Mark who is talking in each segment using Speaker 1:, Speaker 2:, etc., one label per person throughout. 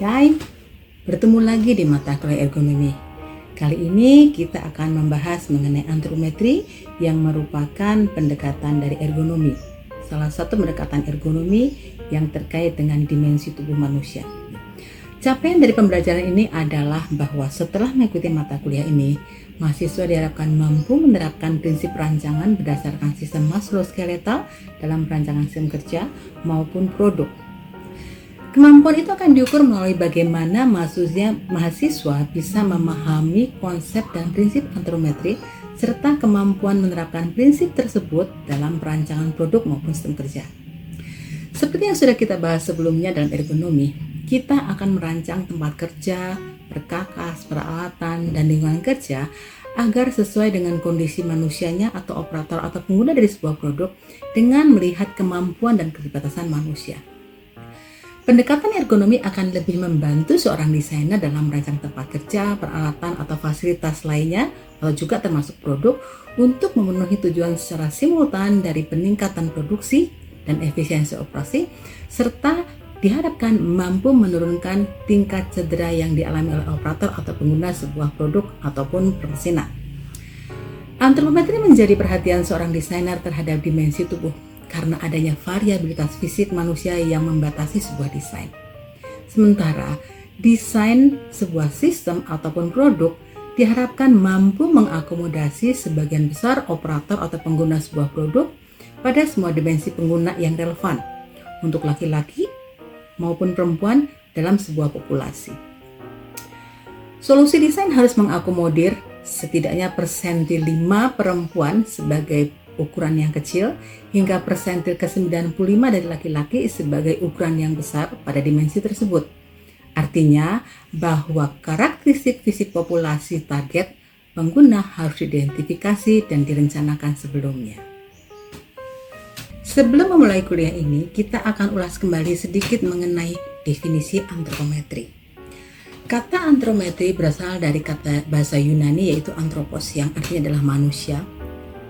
Speaker 1: Hai, bertemu lagi di mata kuliah ergonomi. Kali ini kita akan membahas mengenai antropometri yang merupakan pendekatan dari ergonomi. Salah satu pendekatan ergonomi yang terkait dengan dimensi tubuh manusia. Capaian dari pembelajaran ini adalah bahwa setelah mengikuti mata kuliah ini, mahasiswa diharapkan mampu menerapkan prinsip perancangan berdasarkan sistem musculoskeletal dalam perancangan sistem kerja maupun produk. Kemampuan itu akan diukur melalui bagaimana mahasiswa bisa memahami konsep dan prinsip antropometri serta kemampuan menerapkan prinsip tersebut dalam perancangan produk maupun sistem kerja. Seperti yang sudah kita bahas sebelumnya dalam ergonomi, kita akan merancang tempat kerja, perkakas, peralatan, dan lingkungan kerja agar sesuai dengan kondisi manusianya atau operator atau pengguna dari sebuah produk dengan melihat kemampuan dan keterbatasan manusia. Pendekatan ergonomi akan lebih membantu seorang desainer dalam merancang tempat kerja, peralatan, atau fasilitas lainnya, atau juga termasuk produk, untuk memenuhi tujuan secara simultan dari peningkatan produksi dan efisiensi operasi, serta diharapkan mampu menurunkan tingkat cedera yang dialami oleh operator atau pengguna sebuah produk ataupun permesinan. Antropometri menjadi perhatian seorang desainer terhadap dimensi tubuh karena adanya variabilitas fisik manusia yang membatasi sebuah desain. Sementara desain sebuah sistem ataupun produk diharapkan mampu mengakomodasi sebagian besar operator atau pengguna sebuah produk pada semua dimensi pengguna yang relevan untuk laki-laki maupun perempuan dalam sebuah populasi. Solusi desain harus mengakomodir setidaknya persentil 5 perempuan sebagai ukuran yang kecil hingga persentil ke-95 dari laki-laki sebagai ukuran yang besar pada dimensi tersebut. Artinya bahwa karakteristik fisik populasi target pengguna harus diidentifikasi dan direncanakan sebelumnya. Sebelum memulai kuliah ini, kita akan ulas kembali sedikit mengenai definisi antropometri. Kata antropometri berasal dari kata bahasa Yunani yaitu anthropos yang artinya adalah manusia,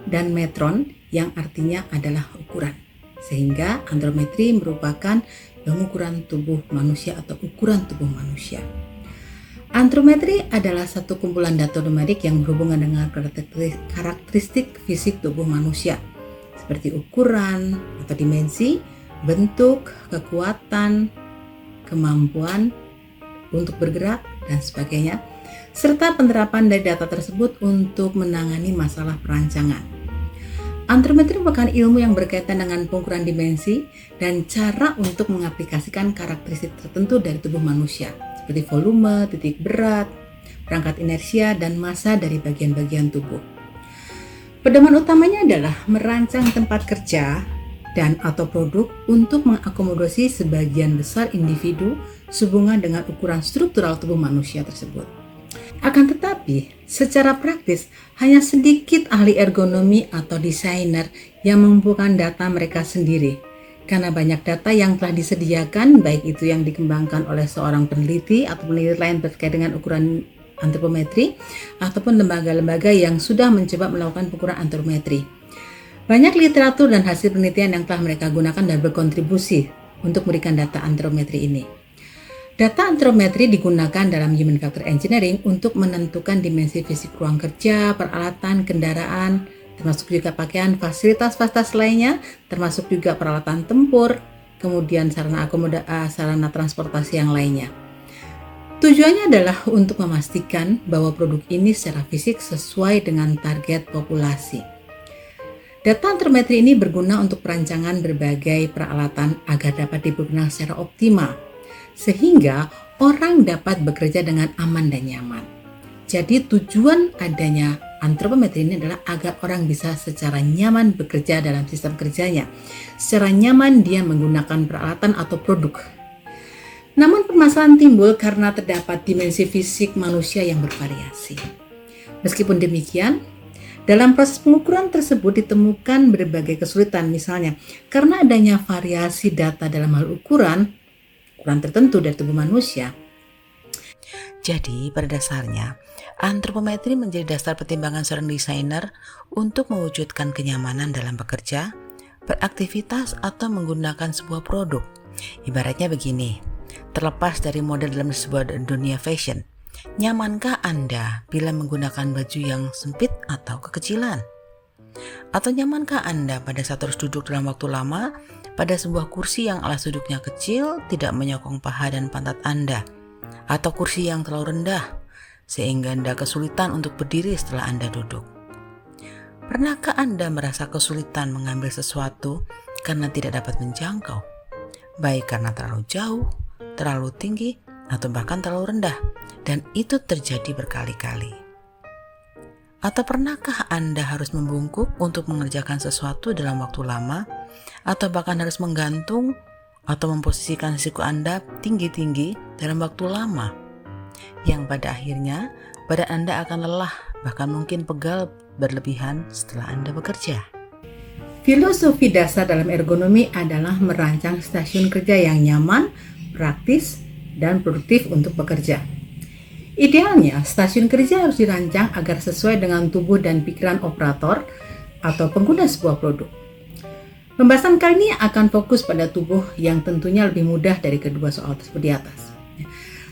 Speaker 1: dan metron yang artinya adalah ukuran. Sehingga antropometri merupakan pengukuran tubuh manusia atau ukuran tubuh manusia. Antropometri adalah satu kumpulan data numerik yang berhubungan dengan karakteristik fisik tubuh manusia seperti ukuran atau dimensi, bentuk, kekuatan, kemampuan untuk bergerak, dan sebagainya, serta penerapan dari data tersebut untuk menangani masalah perancangan. Antropometri merupakan ilmu yang berkaitan dengan pengukuran dimensi dan cara untuk mengaplikasikan karakteristik tertentu dari tubuh manusia, seperti volume, titik berat, perangkat inersia, dan massa dari bagian-bagian tubuh. Pedoman utamanya adalah merancang tempat kerja dan atau produk untuk mengakomodasi sebagian besar individu sehubungan dengan ukuran struktural tubuh manusia tersebut. Akan tetapi, secara praktis, hanya sedikit ahli ergonomi atau desainer yang mengumpulkan data mereka sendiri. Karena banyak data yang telah disediakan, baik itu yang dikembangkan oleh seorang peneliti atau peneliti lain terkait dengan ukuran antropometri, ataupun lembaga-lembaga yang sudah mencoba melakukan pengukuran antropometri. Banyak literatur dan hasil penelitian yang telah mereka gunakan dan berkontribusi untuk memberikan data antropometri ini. Data antropometri digunakan dalam human factor engineering untuk menentukan dimensi fisik ruang kerja, peralatan, kendaraan, termasuk juga pakaian, fasilitas lainnya, termasuk juga peralatan tempur, kemudian sarana transportasi yang lainnya. Tujuannya adalah untuk memastikan bahwa produk ini secara fisik sesuai dengan target populasi. Data antropometri ini berguna untuk perancangan berbagai peralatan agar dapat digunakan secara optimal, sehingga orang dapat bekerja dengan aman dan nyaman. Jadi tujuan adanya antropometri ini adalah agar orang bisa secara nyaman bekerja dalam sistem kerjanya. Secara nyaman dia menggunakan peralatan atau produk. Namun permasalahan timbul karena terdapat dimensi fisik manusia yang bervariasi. Meskipun demikian, dalam proses pengukuran tersebut ditemukan berbagai kesulitan, misalnya karena adanya variasi data dalam hal ukuran tertentu dari tubuh manusia. Jadi pada dasarnya, antropometri menjadi dasar pertimbangan seorang desainer untuk mewujudkan kenyamanan dalam bekerja, beraktivitas, atau menggunakan sebuah produk. Ibaratnya begini, Terlepas dari model dalam sebuah dunia fashion, nyamankah Anda bila menggunakan baju yang sempit atau kekecilan? Atau nyamankah Anda pada saat terus duduk dalam waktu lama pada sebuah kursi yang alas duduknya kecil, tidak menyokong paha dan pantat Anda, atau kursi yang terlalu rendah sehingga Anda kesulitan untuk berdiri setelah Anda duduk? Pernahkah Anda merasa kesulitan mengambil sesuatu karena tidak dapat menjangkau, baik karena terlalu jauh, terlalu tinggi, atau bahkan terlalu rendah, dan itu terjadi berkali-kali? Atau pernahkah Anda harus membungkuk untuk mengerjakan sesuatu dalam waktu lama, atau bahkan harus menggantung atau memposisikan siku Anda tinggi-tinggi dalam waktu lama, yang pada akhirnya badan Anda akan lelah, bahkan mungkin pegal berlebihan setelah Anda bekerja? Filosofi dasar dalam ergonomi adalah merancang stasiun kerja yang nyaman, praktis, dan produktif untuk bekerja. Idealnya, stasiun kerja harus dirancang agar sesuai dengan tubuh dan pikiran operator atau pengguna sebuah produk. Pembahasan kali ini akan fokus pada tubuh yang tentunya lebih mudah dari kedua soal tersebut di atas.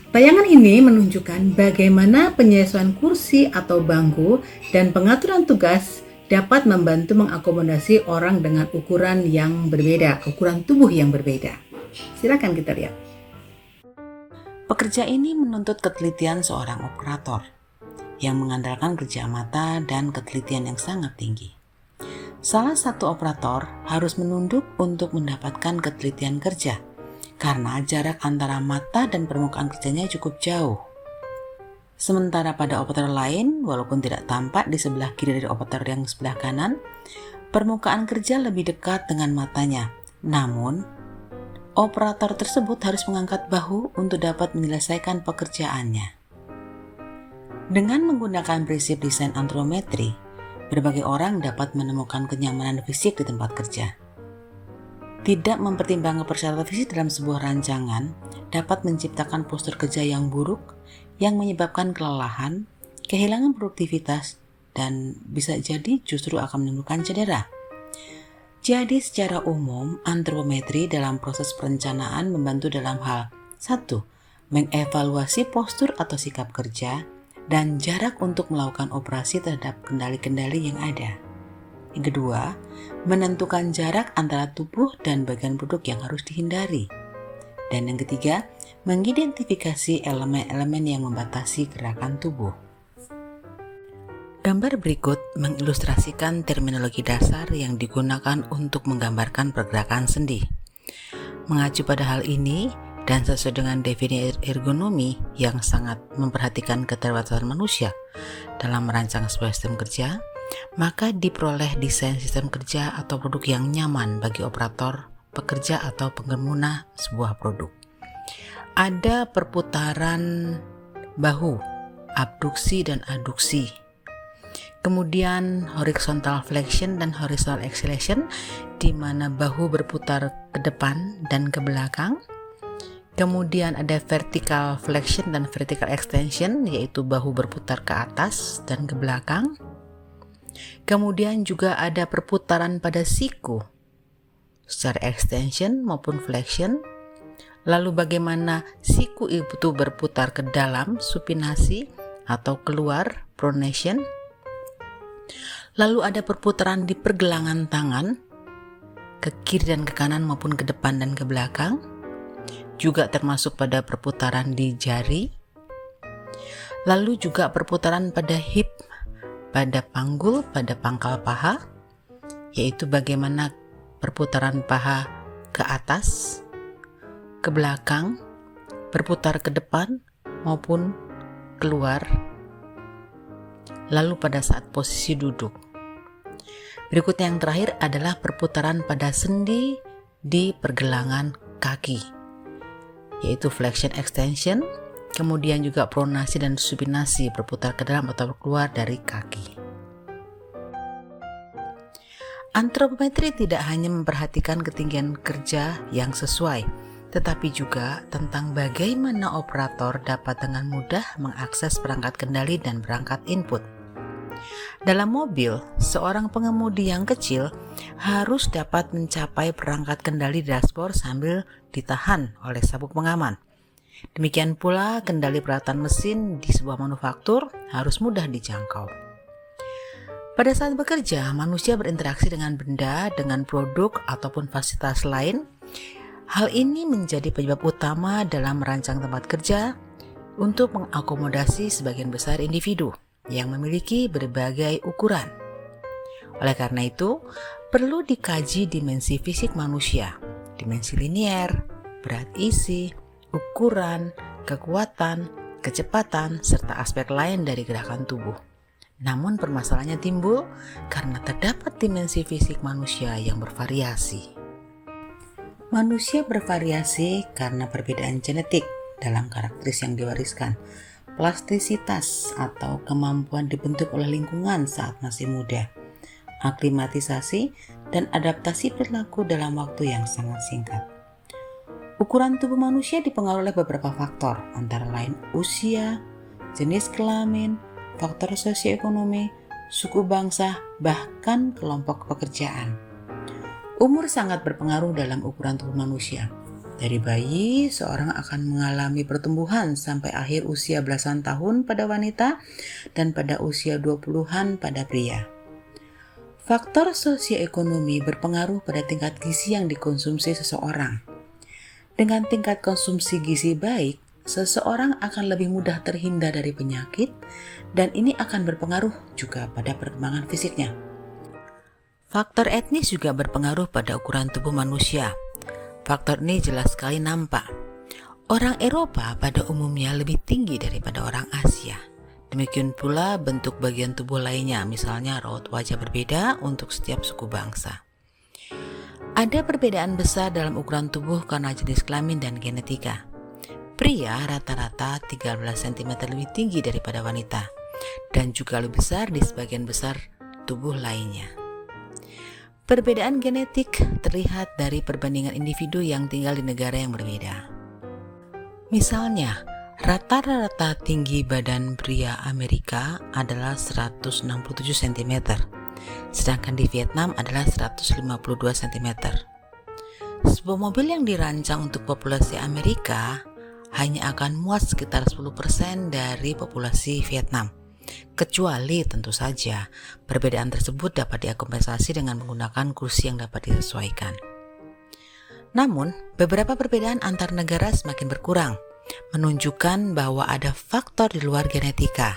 Speaker 1: Tayangan ini menunjukkan bagaimana penyesuaian kursi atau bangku dan pengaturan tugas dapat membantu mengakomodasi orang dengan ukuran yang berbeda, ukuran tubuh yang berbeda. Silakan kita lihat. Pekerja ini menuntut ketelitian seorang operator yang mengandalkan kerja mata dan ketelitian yang sangat tinggi. Salah satu operator harus menunduk untuk mendapatkan ketelitian kerja karena jarak antara mata dan permukaan kerjanya cukup jauh. Sementara pada operator lain, walaupun tidak tampak di sebelah kiri dari operator yang sebelah kanan, permukaan kerja lebih dekat dengan matanya. Namun, operator tersebut harus mengangkat bahu untuk dapat menyelesaikan pekerjaannya. Dengan menggunakan prinsip desain antrometri, berbagai orang dapat menemukan kenyamanan fisik di tempat kerja. Tidak mempertimbangkan persyaratan fisik dalam sebuah rancangan dapat menciptakan postur kerja yang buruk yang menyebabkan kelelahan, kehilangan produktivitas, dan bisa jadi justru akan menimbulkan cedera. Jadi secara umum, antropometri dalam proses perencanaan membantu dalam hal 1. Mengevaluasi postur atau sikap kerja dan jarak untuk melakukan operasi terhadap kendali-kendali yang ada. Yang kedua, menentukan jarak antara tubuh dan bagian produk yang harus dihindari. Dan yang ketiga, mengidentifikasi elemen-elemen yang membatasi gerakan tubuh. Gambar berikut mengilustrasikan terminologi dasar yang digunakan untuk menggambarkan pergerakan sendi. Mengacu pada hal ini, dan sesuai dengan definisi ergonomi yang sangat memperhatikan keterbatasan manusia dalam merancang sebuah sistem kerja, maka diperoleh desain sistem kerja atau produk yang nyaman bagi operator, pekerja atau pengguna sebuah produk. Ada perputaran bahu, abduksi dan aduksi. Kemudian horizontal flexion dan horizontal extension, di mana bahu berputar ke depan dan ke belakang. Kemudian ada vertical flexion dan vertical extension, yaitu bahu berputar ke atas dan ke belakang. Kemudian juga ada perputaran pada siku secara extension maupun flexion. Lalu bagaimana siku itu berputar ke dalam, supinasi, atau keluar, pronation. Lalu ada perputaran di pergelangan tangan, ke kiri dan ke kanan maupun ke depan dan ke belakang. Juga termasuk pada perputaran di jari. Lalu juga perputaran pada hip, pada panggul, pada pangkal paha, yaitu bagaimana perputaran paha ke atas, ke belakang, berputar ke depan maupun keluar, lalu pada saat posisi duduk. Berikutnya yang terakhir adalah perputaran pada sendi di pergelangan kaki, yaitu flexion extension, kemudian juga pronasi dan supinasi, berputar ke dalam atau keluar dari kaki. Antropometri tidak hanya memperhatikan ketinggian kerja yang sesuai, tetapi juga tentang bagaimana operator dapat dengan mudah mengakses perangkat kendali dan perangkat input. Dalam mobil, seorang pengemudi yang kecil harus dapat mencapai perangkat kendali dashboard sambil ditahan oleh sabuk pengaman.
Speaker 2: Demikian pula kendali peralatan mesin di sebuah manufaktur harus mudah dijangkau. Pada saat bekerja, manusia berinteraksi dengan benda, dengan produk ataupun fasilitas lain. Hal ini menjadi penyebab utama dalam merancang tempat kerja untuk mengakomodasi sebagian besar individu yang memiliki berbagai ukuran. Oleh karena itu, perlu dikaji dimensi fisik manusia, dimensi linier, berat isi, ukuran, kekuatan, kecepatan, serta aspek lain dari gerakan tubuh. Namun permasalahannya timbul karena terdapat dimensi fisik manusia yang bervariasi. Manusia bervariasi karena perbedaan genetik dalam karakteristik yang diwariskan, plastisitas atau kemampuan dibentuk oleh lingkungan saat masih muda, aklimatisasi dan adaptasi perilaku dalam waktu yang sangat singkat. Ukuran tubuh manusia dipengaruhi oleh beberapa faktor, antara lain usia, jenis kelamin, faktor sosioekonomi, suku bangsa, bahkan kelompok pekerjaan. Umur sangat berpengaruh dalam ukuran tubuh manusia. Dari bayi, seorang akan mengalami pertumbuhan sampai akhir usia belasan tahun pada wanita dan pada usia 20-an pada pria. Faktor sosioekonomi berpengaruh pada tingkat gizi yang dikonsumsi seseorang. Dengan tingkat konsumsi gizi baik, seseorang akan lebih mudah terhindar dari penyakit dan ini akan berpengaruh juga pada perkembangan fisiknya. Faktor etnis juga berpengaruh pada ukuran tubuh manusia. Faktor ini jelas sekali nampak. Orang Eropa pada umumnya lebih tinggi daripada orang Asia. Demikian pula bentuk bagian tubuh lainnya, misalnya raut wajah berbeda untuk setiap suku bangsa. Ada perbedaan besar dalam ukuran tubuh karena jenis kelamin dan genetika. Pria rata-rata 13 cm lebih tinggi daripada wanita dan juga lebih besar di sebagian besar tubuh lainnya. Perbedaan genetik terlihat dari perbandingan individu yang tinggal di negara yang berbeda. Misalnya, rata-rata tinggi badan pria Amerika adalah 167 cm, sedangkan di Vietnam adalah 152 cm. Sebuah mobil yang dirancang untuk populasi Amerika hanya akan muat sekitar 10% dari populasi Vietnam. Kecuali tentu saja perbedaan tersebut dapat diakompensasi dengan menggunakan kursi yang dapat disesuaikan. Namun, beberapa perbedaan antar negara semakin berkurang, menunjukkan bahwa ada faktor di luar genetika.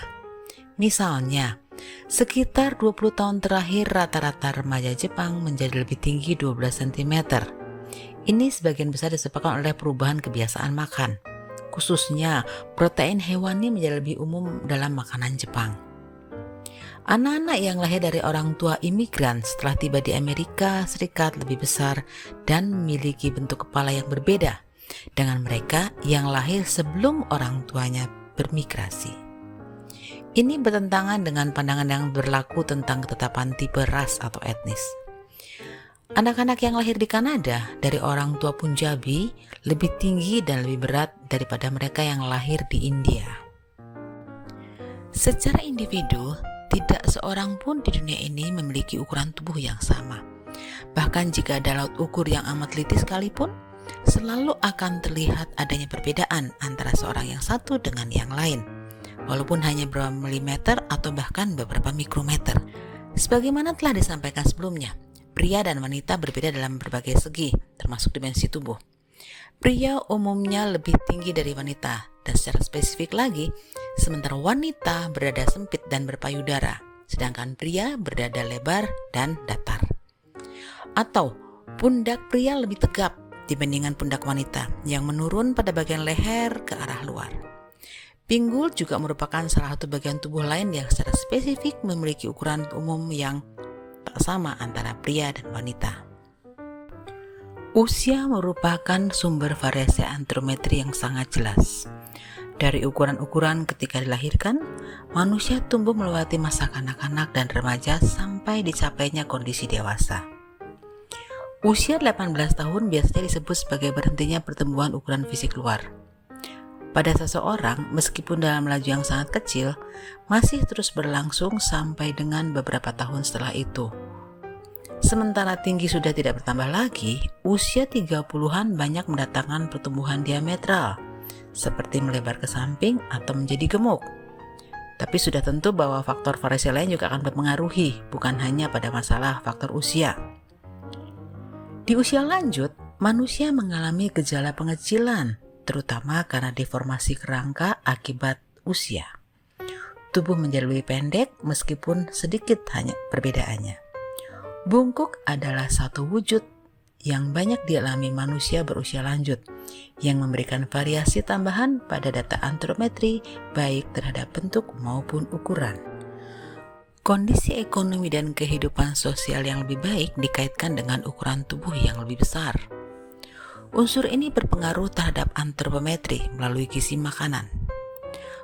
Speaker 2: Misalnya, sekitar 20 tahun terakhir rata-rata remaja Jepang menjadi lebih tinggi 12 cm. Ini sebagian besar disebabkan oleh perubahan kebiasaan makan. Khususnya, protein hewani menjadi lebih umum dalam makanan Jepang. Anak-anak yang lahir dari orang tua imigran setelah tiba di Amerika Serikat lebih besar dan memiliki bentuk kepala yang berbeda dengan mereka yang lahir sebelum orang tuanya bermigrasi. Ini bertentangan dengan pandangan yang berlaku tentang ketetapan tipe ras atau etnis. Anak-anak yang lahir di Kanada dari orang tua Punjabi lebih tinggi dan lebih berat daripada mereka yang lahir di India. Secara individu, tidak seorang pun di dunia ini memiliki ukuran tubuh yang sama. Bahkan jika ada laut ukur yang amat teliti sekalipun, selalu akan terlihat adanya perbedaan antara seorang yang satu dengan yang lain, walaupun hanya beberapa milimeter atau bahkan beberapa mikrometer. Sebagaimana telah disampaikan sebelumnya, pria dan wanita berbeda dalam berbagai segi, termasuk dimensi tubuh. Pria umumnya lebih tinggi dari wanita, dan secara spesifik lagi, sementara wanita berdada sempit dan berpayudara, sedangkan pria berdada lebar dan datar. Atau pundak pria lebih tegap dibandingkan pundak wanita, yang menurun pada bagian leher ke arah luar. Pinggul juga merupakan salah satu bagian tubuh lain yang secara spesifik memiliki ukuran umum yang tak sama antara pria dan wanita. Usia merupakan sumber variasi antrometri yang sangat jelas. Dari ukuran-ukuran ketika dilahirkan, manusia tumbuh melewati masa kanak-kanak dan remaja sampai dicapainya kondisi dewasa. Usia 18 tahun biasanya disebut sebagai berhentinya pertumbuhan ukuran fisik luar. Pada seseorang, meskipun dalam laju yang sangat kecil, masih terus berlangsung sampai dengan beberapa tahun setelah itu. Sementara tinggi sudah tidak bertambah lagi, usia 30-an banyak mendatangkan pertumbuhan diametral, seperti melebar ke samping atau menjadi gemuk. Tapi sudah tentu bahwa faktor variasi lain juga akan mempengaruhi, bukan hanya pada masalah faktor usia. Di usia lanjut, manusia mengalami gejala pengecilan, terutama karena deformasi kerangka akibat usia. Tubuh menjadi lebih pendek meskipun sedikit hanya perbedaannya. Bungkuk adalah satu wujud yang banyak dialami manusia berusia lanjut, yang memberikan variasi tambahan pada data antropometri baik terhadap bentuk maupun ukuran. Kondisi ekonomi dan kehidupan sosial yang lebih baik dikaitkan dengan ukuran tubuh yang lebih besar. Unsur ini berpengaruh terhadap antropometri melalui gizi makanan.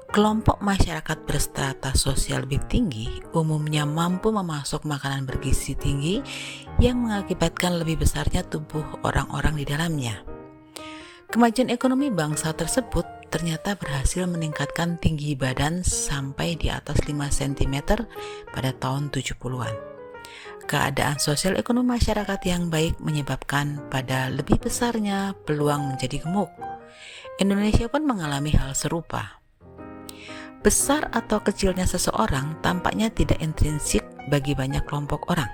Speaker 2: Kelompok masyarakat berstrata sosial lebih tinggi umumnya mampu memasok makanan bergizi tinggi yang mengakibatkan lebih besarnya tubuh orang-orang di dalamnya. Kemajuan ekonomi bangsa tersebut ternyata berhasil meningkatkan tinggi badan sampai di atas 5 cm pada tahun 70-an. Keadaan sosial ekonomi masyarakat yang baik menyebabkan pada lebih besarnya peluang menjadi gemuk. Indonesia pun mengalami hal serupa. Besar atau kecilnya seseorang tampaknya tidak intrinsik bagi banyak kelompok orang.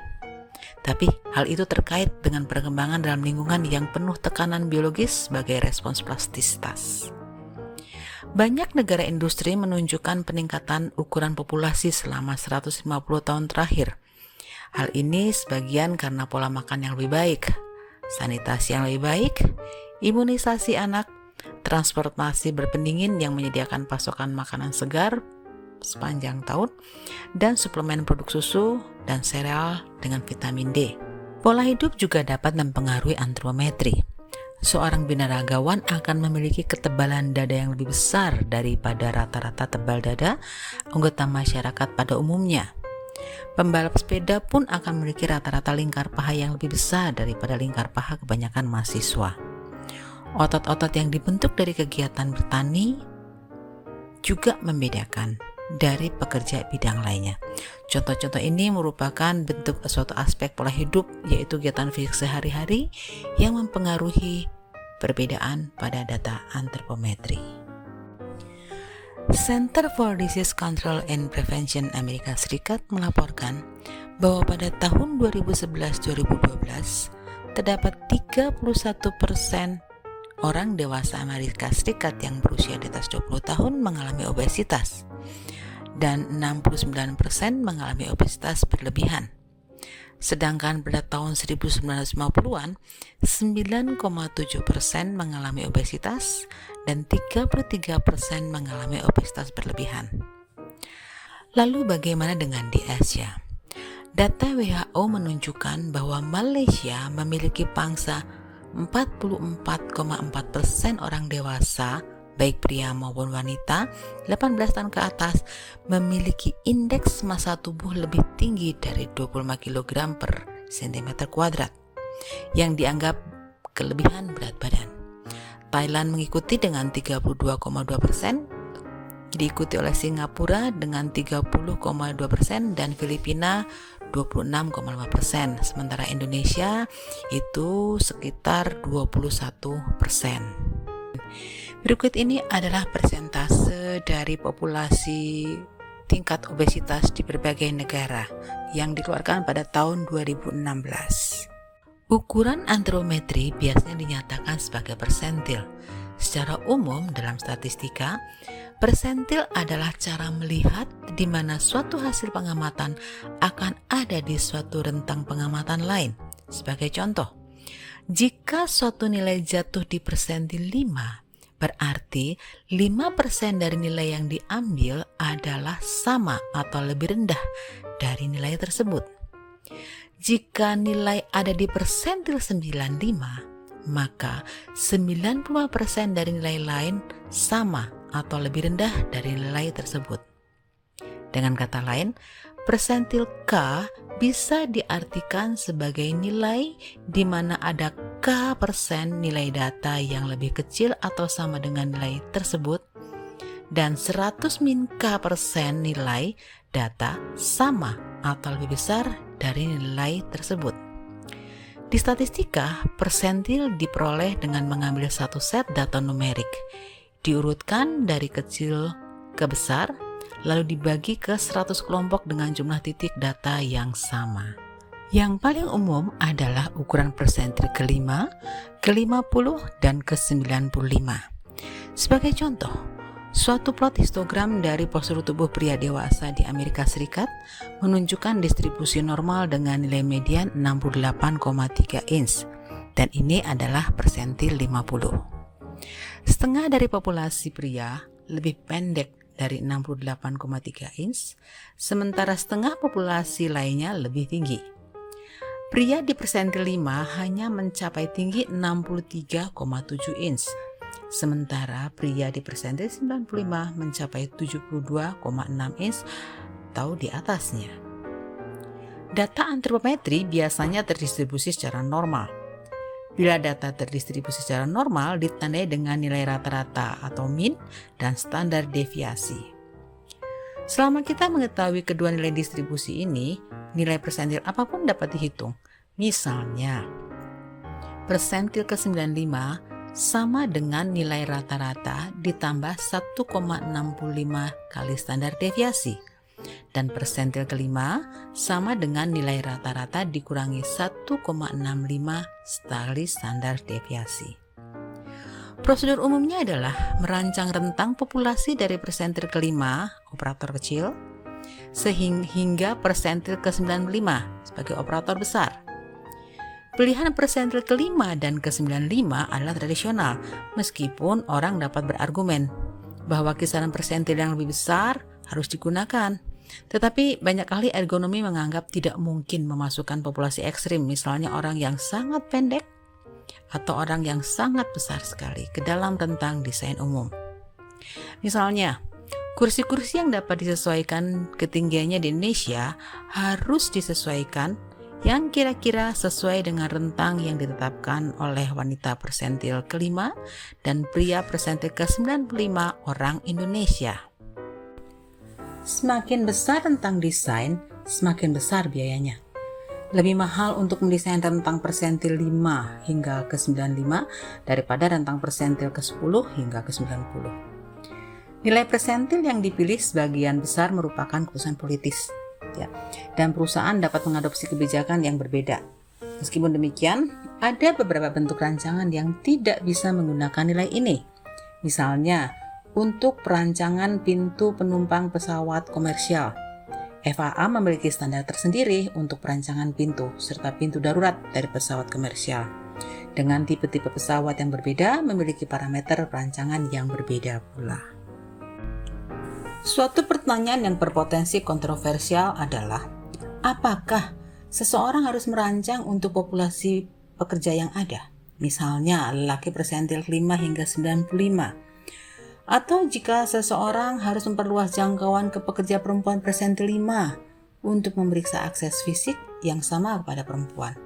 Speaker 2: Tapi hal itu terkait dengan perkembangan dalam lingkungan yang penuh tekanan biologis sebagai respons plastisitas. Banyak negara industri menunjukkan peningkatan ukuran populasi selama 150 tahun terakhir. Hal ini sebagian karena pola makan yang lebih baik, sanitasi yang lebih baik, imunisasi anak, transportasi berpendingin yang menyediakan pasokan makanan segar sepanjang tahun, dan suplemen produk susu dan sereal dengan vitamin D. Pola hidup juga dapat mempengaruhi antropometri. Seorang binaragawan akan memiliki ketebalan dada yang lebih besar daripada rata-rata tebal dada anggota masyarakat pada umumnya. Pembalap sepeda pun akan memiliki rata-rata lingkar paha yang lebih besar daripada lingkar paha kebanyakan mahasiswa. Otot-otot yang dibentuk dari kegiatan bertani juga membedakan dari pekerja bidang lainnya. Contoh-contoh ini merupakan bentuk suatu aspek pola hidup, yaitu kegiatan fisik sehari-hari yang mempengaruhi perbedaan pada data antropometri. Center for Disease Control and Prevention Amerika Serikat melaporkan bahwa pada tahun 2011-2012 terdapat 31% orang dewasa Amerika Serikat yang berusia di atas 20 tahun mengalami obesitas dan 69% mengalami obesitas berlebihan. Sedangkan pada tahun 1950-an, 9,7% mengalami obesitas dan 33% mengalami obesitas berlebihan. Lalu bagaimana dengan di Asia? Data WHO menunjukkan bahwa Malaysia memiliki pangsa 44,4% orang dewasa, baik pria maupun wanita, 18 tahun ke atas, memiliki indeks massa tubuh lebih tinggi dari 25 kg per cm kuadrat, yang dianggap kelebihan berat badan. Thailand mengikuti dengan 32,2%, diikuti oleh Singapura dengan 30,2% dan Filipina 26,5%, sementara Indonesia itu sekitar 21%. Berikut ini adalah persentase dari populasi tingkat obesitas di berbagai negara yang dikeluarkan pada tahun 2016. Ukuran antropometri biasanya dinyatakan sebagai persentil. Secara umum dalam statistika, persentil adalah cara melihat di mana suatu hasil pengamatan akan ada di suatu rentang pengamatan lain. Sebagai contoh, jika suatu nilai jatuh di persentil 5, berarti 5% dari nilai yang diambil adalah sama atau lebih rendah dari nilai tersebut. Jika nilai ada di persentil 95, maka 95% dari nilai lain sama atau lebih rendah dari nilai tersebut. Dengan kata lain, persentil K bisa diartikan sebagai nilai di mana ada K persen nilai data yang lebih kecil atau sama dengan nilai tersebut, dan 100 min K persen nilai data sama atau lebih besar dari nilai tersebut. Di statistika, persentil diperoleh dengan mengambil satu set data numerik, diurutkan dari kecil ke besar, lalu dibagi ke 100 kelompok dengan jumlah titik data yang sama. Yang paling umum adalah ukuran persentil ke-5, ke-50, dan ke-95. Sebagai contoh, suatu plot histogram dari postur tubuh pria dewasa di Amerika Serikat menunjukkan distribusi normal dengan nilai median 68,3 inch, dan ini adalah persentil 50. Setengah dari populasi pria lebih pendek dari 68,3 inch, sementara setengah populasi lainnya lebih tinggi. Pria di persentil 5 hanya mencapai tinggi 63,7 inch, sementara pria di persentil 95 mencapai 72,6 inch atau di atasnya. Data antropometri biasanya terdistribusi secara normal. Bila data terdistribusi secara normal ditandai dengan nilai rata-rata atau mean dan standar deviasi. Selama kita mengetahui kedua nilai distribusi ini, nilai persentil apapun dapat dihitung. Misalnya, persentil ke-95 sama dengan nilai rata-rata ditambah 1,65 kali standar deviasi. Dan persentil ke-5 sama dengan nilai rata-rata dikurangi 1,65 kali standar deviasi. Prosedur umumnya adalah merancang rentang populasi dari persentil ke-5, operator kecil, sehingga persentil ke-95 sebagai operator besar. Pilihan persentil ke-5 dan ke-95 adalah tradisional, meskipun orang dapat berargumen bahwa kisaran persentil yang lebih besar harus digunakan. Tetapi banyak ahli ergonomi menganggap tidak mungkin memasukkan populasi ekstrim, misalnya orang yang sangat pendek atau orang yang sangat besar sekali, ke dalam rentang desain umum. Misalnya, kursi-kursi yang dapat disesuaikan ketinggiannya di Indonesia harus disesuaikan yang kira-kira sesuai dengan rentang yang ditetapkan oleh wanita persentil ke-5 dan pria persentil ke-95 orang Indonesia. Semakin besar rentang desain, semakin besar biayanya. Lebih mahal untuk mendesain rentang persentil 5 hingga ke-95 daripada rentang persentil ke-10 hingga ke-90. Nilai persentil yang dipilih sebagian besar merupakan keputusan politis, ya, dan perusahaan dapat mengadopsi kebijakan yang berbeda. Meskipun demikian, ada beberapa bentuk rancangan yang tidak bisa menggunakan nilai ini. Misalnya, untuk perancangan pintu penumpang pesawat komersial, FAA memiliki standar tersendiri untuk perancangan pintu serta pintu darurat dari pesawat komersial. Dengan tipe-tipe pesawat yang berbeda memiliki parameter perancangan yang berbeda pula. Suatu pertanyaan yang berpotensi kontroversial adalah, apakah seseorang harus merancang untuk populasi pekerja yang ada? Misalnya lelaki persentil 5 hingga 95. Atau jika seseorang harus memperluas jangkauan ke pekerja perempuan persentil 5 untuk memeriksa akses fisik yang sama kepada perempuan.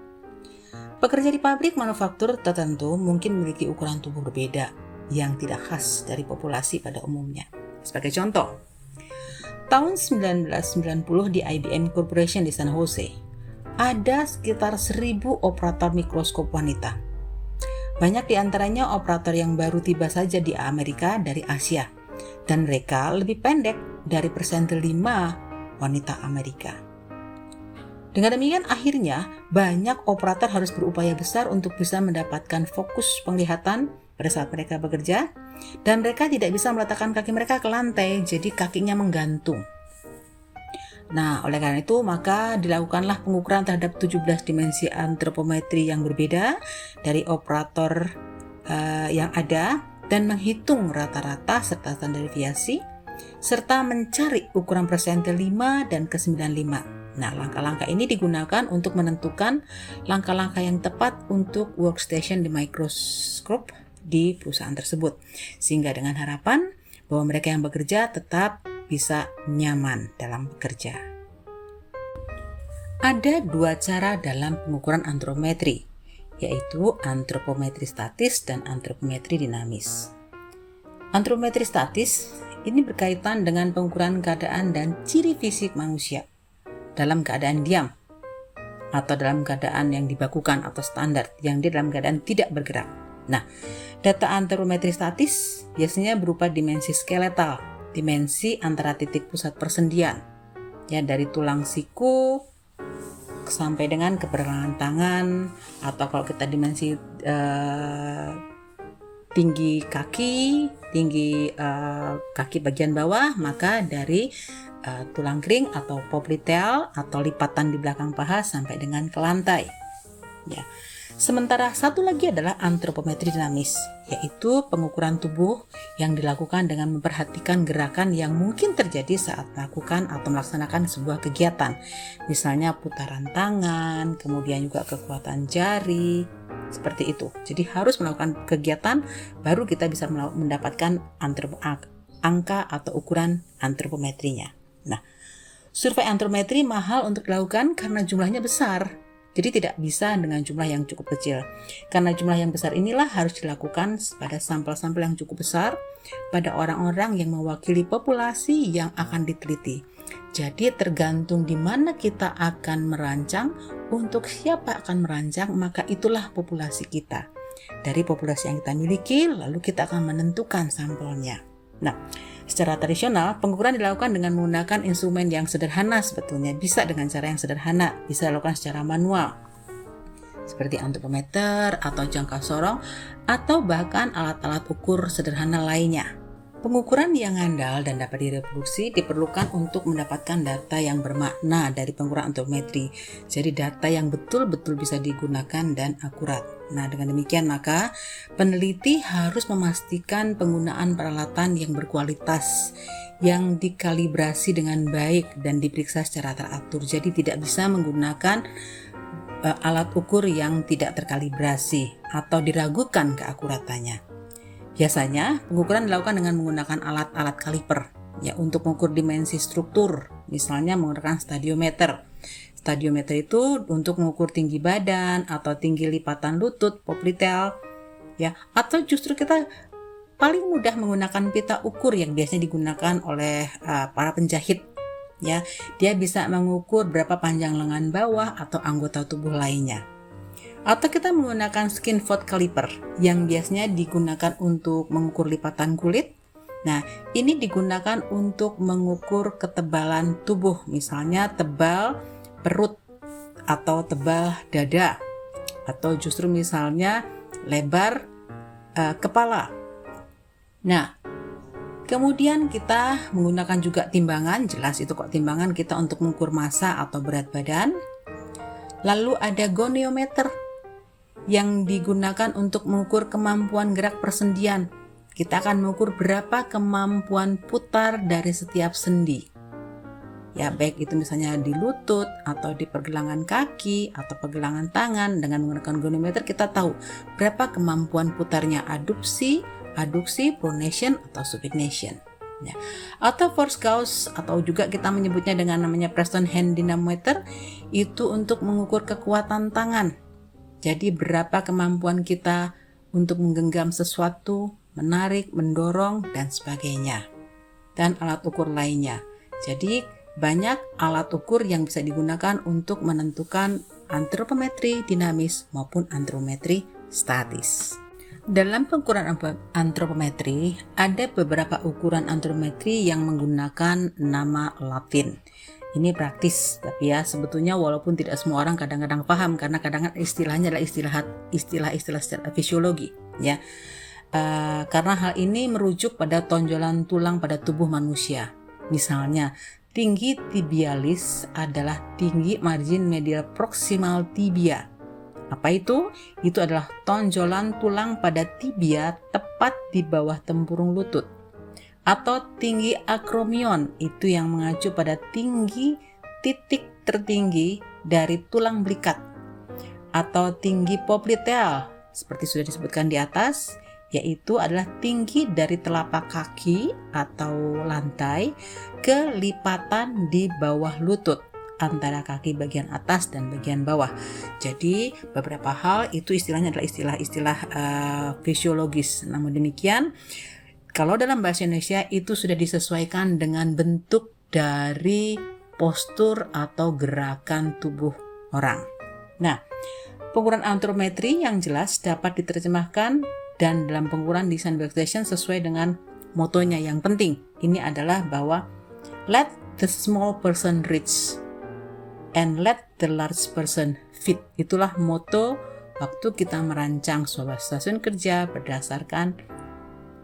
Speaker 2: Pekerja di pabrik manufaktur tertentu mungkin memiliki ukuran tubuh berbeda yang tidak khas dari populasi pada umumnya. Sebagai contoh, tahun 1990 di IBM Corporation di San Jose, ada sekitar 1.000 operator mikroskop wanita. Banyak di antaranya operator yang baru tiba saja di Amerika dari Asia, dan mereka lebih pendek dari persentil 5 wanita Amerika. Dengan demikian akhirnya banyak operator harus berupaya besar untuk bisa mendapatkan fokus penglihatan pada saat mereka bekerja, dan mereka tidak bisa meletakkan kaki mereka ke lantai, jadi kakinya menggantung. Nah, oleh karena itu maka dilakukanlah pengukuran terhadap 17 dimensi antropometri yang berbeda dari operator yang ada dan menghitung rata-rata serta standar deviasi serta mencari ukuran persentil 5 dan ke-95. Nah, langkah-langkah ini digunakan untuk menentukan langkah-langkah yang tepat untuk workstation di mikroskop di perusahaan tersebut, sehingga dengan harapan bahwa mereka yang bekerja tetap bisa nyaman dalam bekerja. Ada dua cara dalam pengukuran antropometri, yaitu antropometri statis dan antropometri dinamis. Antropometri statis ini berkaitan dengan pengukuran keadaan dan ciri fisik manusia dalam keadaan diam atau dalam keadaan yang dibakukan atau standar, yang di dalam keadaan tidak bergerak. Nah, data antropometri statis
Speaker 1: biasanya berupa dimensi skeletal, dimensi antara titik pusat persendian, ya dari tulang siku sampai dengan kepergelangan tangan, atau kalau kita dimensi tinggi kaki bagian bawah, maka dari tulang kering atau popliteal atau lipatan di belakang paha sampai dengan ke lantai. Ya. Sementara satu lagi adalah antropometri dinamis, yaitu pengukuran tubuh yang dilakukan dengan memperhatikan gerakan yang mungkin terjadi saat melakukan atau melaksanakan sebuah kegiatan. Misalnya putaran tangan, kemudian juga kekuatan jari, seperti itu. Jadi harus melakukan kegiatan baru kita bisa mendapatkan angka atau ukuran antropometrinya. Nah, survei antropometri mahal untuk dilakukan karena jumlahnya besar. Jadi tidak bisa dengan jumlah yang cukup kecil. Karena jumlah yang besar inilah harus dilakukan pada sampel-sampel yang cukup besar pada orang-orang yang mewakili populasi yang akan diteliti. Jadi tergantung di mana kita akan merancang, untuk siapa akan merancang, maka itulah populasi kita. Dari populasi yang kita miliki, lalu kita akan menentukan sampelnya. Nah, secara tradisional, pengukuran dilakukan dengan menggunakan instrumen yang sederhana sebetulnya. Bisa dengan cara yang sederhana, bisa dilakukan secara manual, seperti antropometer atau jangka sorong, atau bahkan alat-alat ukur sederhana lainnya. Pengukuran yang andal dan dapat direproduksi diperlukan untuk mendapatkan data yang bermakna dari pengukuran antropometri. Jadi data yang betul-betul bisa digunakan dan akurat. Nah, dengan demikian maka peneliti harus memastikan penggunaan peralatan yang berkualitas, yang dikalibrasi dengan baik dan diperiksa secara teratur. Jadi tidak bisa menggunakan alat ukur yang tidak terkalibrasi atau diragukan keakuratannya. Biasanya pengukuran dilakukan dengan menggunakan alat-alat kaliper, ya, untuk mengukur dimensi struktur, misalnya menggunakan stadiometer. Stadiometer itu untuk mengukur tinggi badan atau tinggi lipatan lutut, popliteal, ya, atau justru kita paling mudah menggunakan pita ukur yang biasanya digunakan oleh para penjahit, ya. Dia bisa mengukur berapa panjang lengan bawah atau anggota tubuh lainnya. Atau kita menggunakan skin fold caliper yang biasanya digunakan untuk mengukur lipatan kulit. Nah, ini digunakan untuk mengukur ketebalan tubuh, misalnya tebal perut atau tebal dada, atau justru misalnya lebar kepala. Nah, kemudian kita menggunakan juga timbangan, jelas itu kok timbangan kita untuk mengukur massa atau berat badan. Lalu ada goniometer yang digunakan untuk mengukur kemampuan gerak persendian. Kita akan mengukur berapa kemampuan putar dari setiap sendi. Ya, baik itu misalnya di lutut atau di pergelangan kaki atau pergelangan tangan. Dengan menggunakan goniometer kita tahu berapa kemampuan putarnya, aduksi, pronation atau supination. Ya. Atau force gauge, atau juga kita menyebutnya dengan namanya Preston hand dynamometer, itu untuk mengukur kekuatan tangan. Jadi berapa kemampuan kita untuk menggenggam sesuatu, menarik, mendorong, dan sebagainya. Dan alat ukur lainnya. Jadi banyak alat ukur yang bisa digunakan untuk menentukan antropometri dinamis maupun antropometri statis. Dalam pengukuran antropometri, ada beberapa ukuran antropometri yang menggunakan nama Latin. Ini praktis, tapi ya sebetulnya walaupun tidak semua orang kadang-kadang paham, karena kadang-kadang istilahnya adalah istilah-istilah secara fisiologi, ya. Karena hal ini merujuk pada tonjolan tulang pada tubuh manusia. Misalnya, tinggi tibialis adalah tinggi margin medial proximal tibia. Apa itu? Itu adalah tonjolan tulang pada tibia tepat di bawah tempurung lutut. Atau tinggi akromion, itu yang mengacu pada tinggi titik tertinggi dari tulang belikat. Atau tinggi popliteal, seperti sudah disebutkan di atas, yaitu adalah tinggi dari telapak kaki atau lantai ke lipatan di bawah lutut, antara kaki bagian atas dan bagian bawah. Jadi beberapa hal itu istilahnya adalah istilah-istilah fisiologis. Namun demikian, kalau dalam bahasa Indonesia itu sudah disesuaikan dengan bentuk dari postur atau gerakan tubuh orang. Nah, pengukuran antropometri yang jelas dapat diterjemahkan dan dalam pengukuran desain workstation sesuai dengan motonya. Yang penting ini adalah bahwa let the small person reach and let the large person fit. Itulah moto waktu kita merancang sebuah stasiun kerja berdasarkan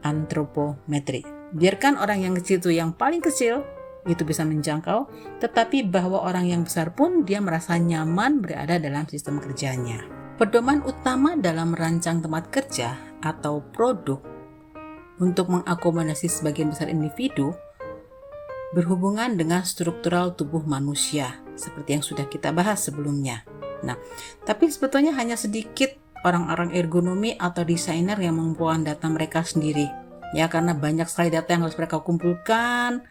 Speaker 1: antropometri. Biarkan orang yang kecil itu yang paling kecil itu bisa menjangkau, tetapi bahwa orang yang besar pun dia merasa nyaman berada dalam sistem kerjanya. Pedoman utama dalam merancang tempat kerja atau produk untuk mengakomodasi sebagian besar individu berhubungan dengan struktural tubuh manusia, seperti yang sudah kita bahas sebelumnya. Nah, tapi sebetulnya hanya sedikit orang-orang ergonomi atau desainer yang mengumpulkan data mereka sendiri. Ya, karena banyak sekali data yang harus mereka kumpulkan,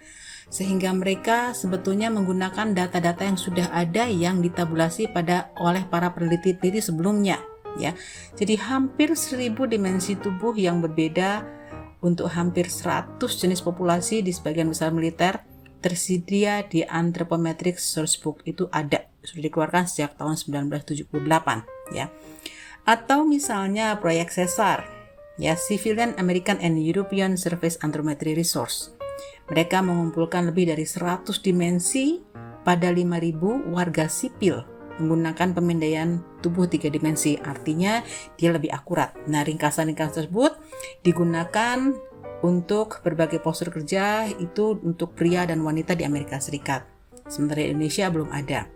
Speaker 1: sehingga mereka sebetulnya menggunakan data-data yang sudah ada yang ditabulasi oleh para peneliti-peneliti sebelumnya. Ya, jadi hampir 1000 dimensi tubuh yang berbeda untuk hampir 100 jenis populasi di sebagian besar militer tersedia di Anthropometric Sourcebook. Itu ada, sudah dikeluarkan sejak tahun 1978 ya. Atau misalnya proyek CESAR ya, Civilian American and European Surface Anthropometry Resource. Mereka mengumpulkan lebih dari 100 dimensi pada 5.000 warga sipil menggunakan pemindaian tubuh 3 dimensi, artinya dia lebih akurat. Nah, ringkasan-ringkasan tersebut digunakan untuk berbagai postur kerja itu untuk pria dan wanita di Amerika Serikat. Sementara di Indonesia belum ada.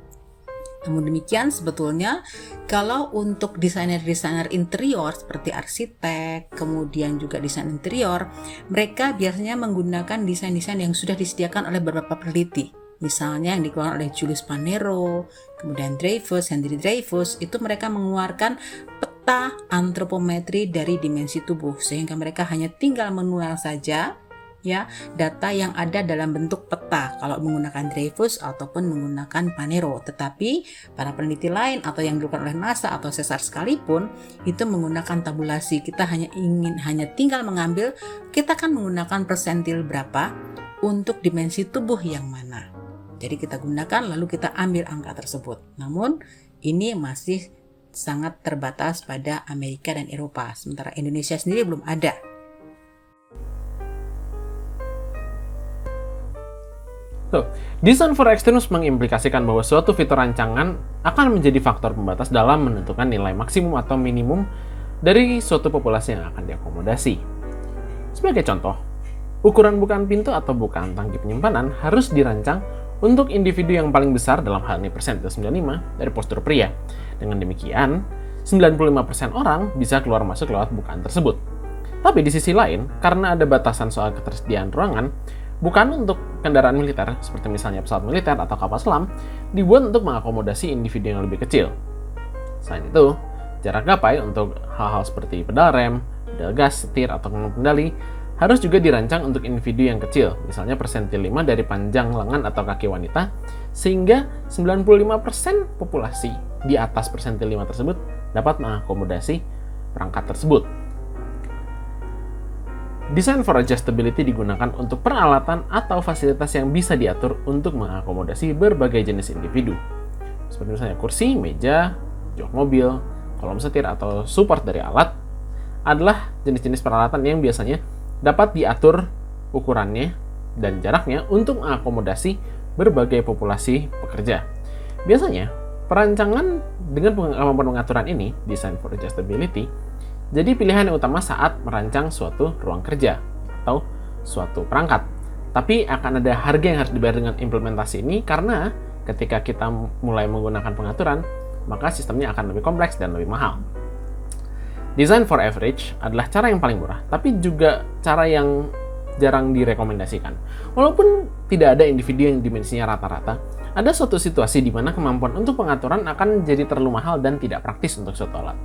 Speaker 1: Namun demikian sebetulnya kalau untuk desainer-desainer interior seperti arsitek, kemudian juga desain interior, mereka biasanya menggunakan desain-desain yang sudah disediakan oleh beberapa peneliti. Misalnya yang dikeluarkan oleh Julius Panero, kemudian Henry Dreyfus, itu mereka mengeluarkan peta antropometri dari dimensi tubuh, sehingga mereka hanya tinggal menulis saja ya data yang ada dalam bentuk peta kalau menggunakan Dreyfus ataupun menggunakan Panero. Tetapi para peneliti lain atau yang dilakukan oleh NASA atau CESAR sekalipun itu menggunakan tabulasi. Kita hanya tinggal mengambil, kita kan menggunakan persentil berapa untuk dimensi tubuh yang mana. Jadi kita gunakan lalu kita ambil angka tersebut. Namun ini masih sangat terbatas pada Amerika dan Eropa. Sementara Indonesia sendiri belum ada.
Speaker 3: Design for externus mengimplikasikan bahwa suatu fitur rancangan akan menjadi faktor pembatas dalam menentukan nilai maksimum atau minimum dari suatu populasi yang akan diakomodasi. Sebagai contoh, ukuran bukaan pintu atau bukaan tangki penyimpanan harus dirancang untuk individu yang paling besar, dalam hal ini persentase 95 dari postur pria. Dengan demikian, 95% orang bisa keluar masuk lewat bukaan tersebut. Tapi di sisi lain, karena ada batasan soal ketersediaan ruangan, bukaan untuk kendaraan militer, seperti misalnya pesawat militer atau kapal selam, dibuat untuk mengakomodasi individu yang lebih kecil. Selain itu, jarak gapai untuk hal-hal seperti pedal rem, pedal gas, setir, atau pengendali harus juga dirancang untuk individu yang kecil, misalnya persentil 5 dari panjang lengan atau kaki wanita, sehingga 95% populasi di atas persentil 5 tersebut dapat mengakomodasi perangkat tersebut. Design for adjustability digunakan untuk peralatan atau fasilitas yang bisa diatur untuk mengakomodasi berbagai jenis individu, seperti misalnya kursi, meja, jok mobil, kolom setir, atau support dari alat, adalah jenis-jenis peralatan yang biasanya dapat diatur ukurannya dan jaraknya untuk mengakomodasi berbagai populasi pekerja. Biasanya, perancangan dengan kemampuan pengaturan ini, design for adjustability, jadi pilihan yang utama saat merancang suatu ruang kerja atau suatu perangkat. Tapi akan ada harga yang harus dibayar dengan implementasi ini karena ketika kita mulai menggunakan pengaturan, maka sistemnya akan lebih kompleks dan lebih mahal. Design for average adalah cara yang paling murah, tapi juga cara yang jarang direkomendasikan. Walaupun tidak ada individu yang dimensinya rata-rata, ada suatu situasi di mana kemampuan untuk pengaturan akan jadi terlalu mahal dan tidak praktis untuk suatu alat.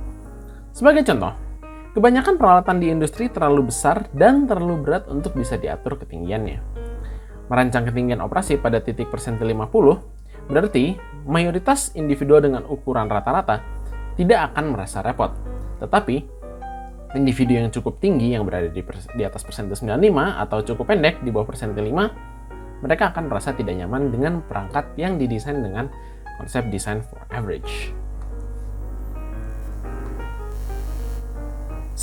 Speaker 3: Sebagai contoh, kebanyakan peralatan di industri terlalu besar dan terlalu berat untuk bisa diatur ketinggiannya. Merancang ketinggian operasi pada titik persentil 50, berarti mayoritas individu dengan ukuran rata-rata tidak akan merasa repot. Tetapi, individu yang cukup tinggi yang berada di atas persentil 95 atau cukup pendek di bawah persentil 5, mereka akan merasa tidak nyaman dengan perangkat yang didesain dengan konsep design for average.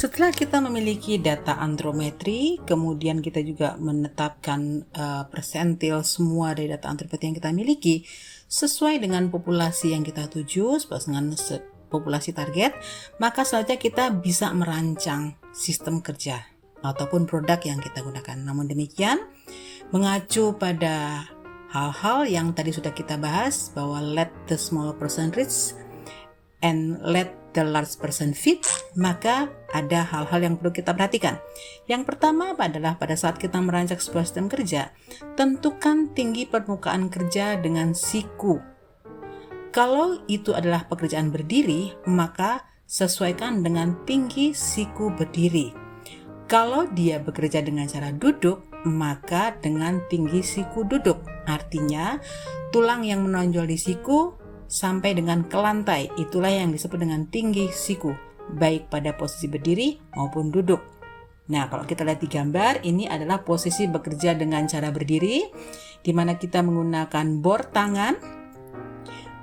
Speaker 1: Setelah kita memiliki data antrometri, kemudian kita juga menetapkan persentil semua dari data antrometri yang kita miliki sesuai dengan populasi yang kita tuju, sesuai dengan populasi target, maka selanjutnya kita bisa merancang sistem kerja ataupun produk yang kita gunakan. Namun demikian, mengacu pada hal-hal yang tadi sudah kita bahas, bahwa let the small person reach and let the large person fit, maka ada hal-hal yang perlu kita perhatikan. Yang pertama adalah pada saat kita merancang sebuah sistem kerja, tentukan tinggi permukaan kerja dengan siku. Kalau itu adalah pekerjaan berdiri, maka sesuaikan dengan tinggi siku berdiri. Kalau dia bekerja dengan cara duduk, maka dengan tinggi siku duduk. Artinya, tulang yang menonjol di siku sampai dengan ke lantai, itulah yang disebut dengan tinggi siku, baik pada posisi berdiri maupun duduk. Nah, kalau kita lihat di gambar, ini adalah posisi bekerja dengan cara berdiri, di mana kita menggunakan bor tangan,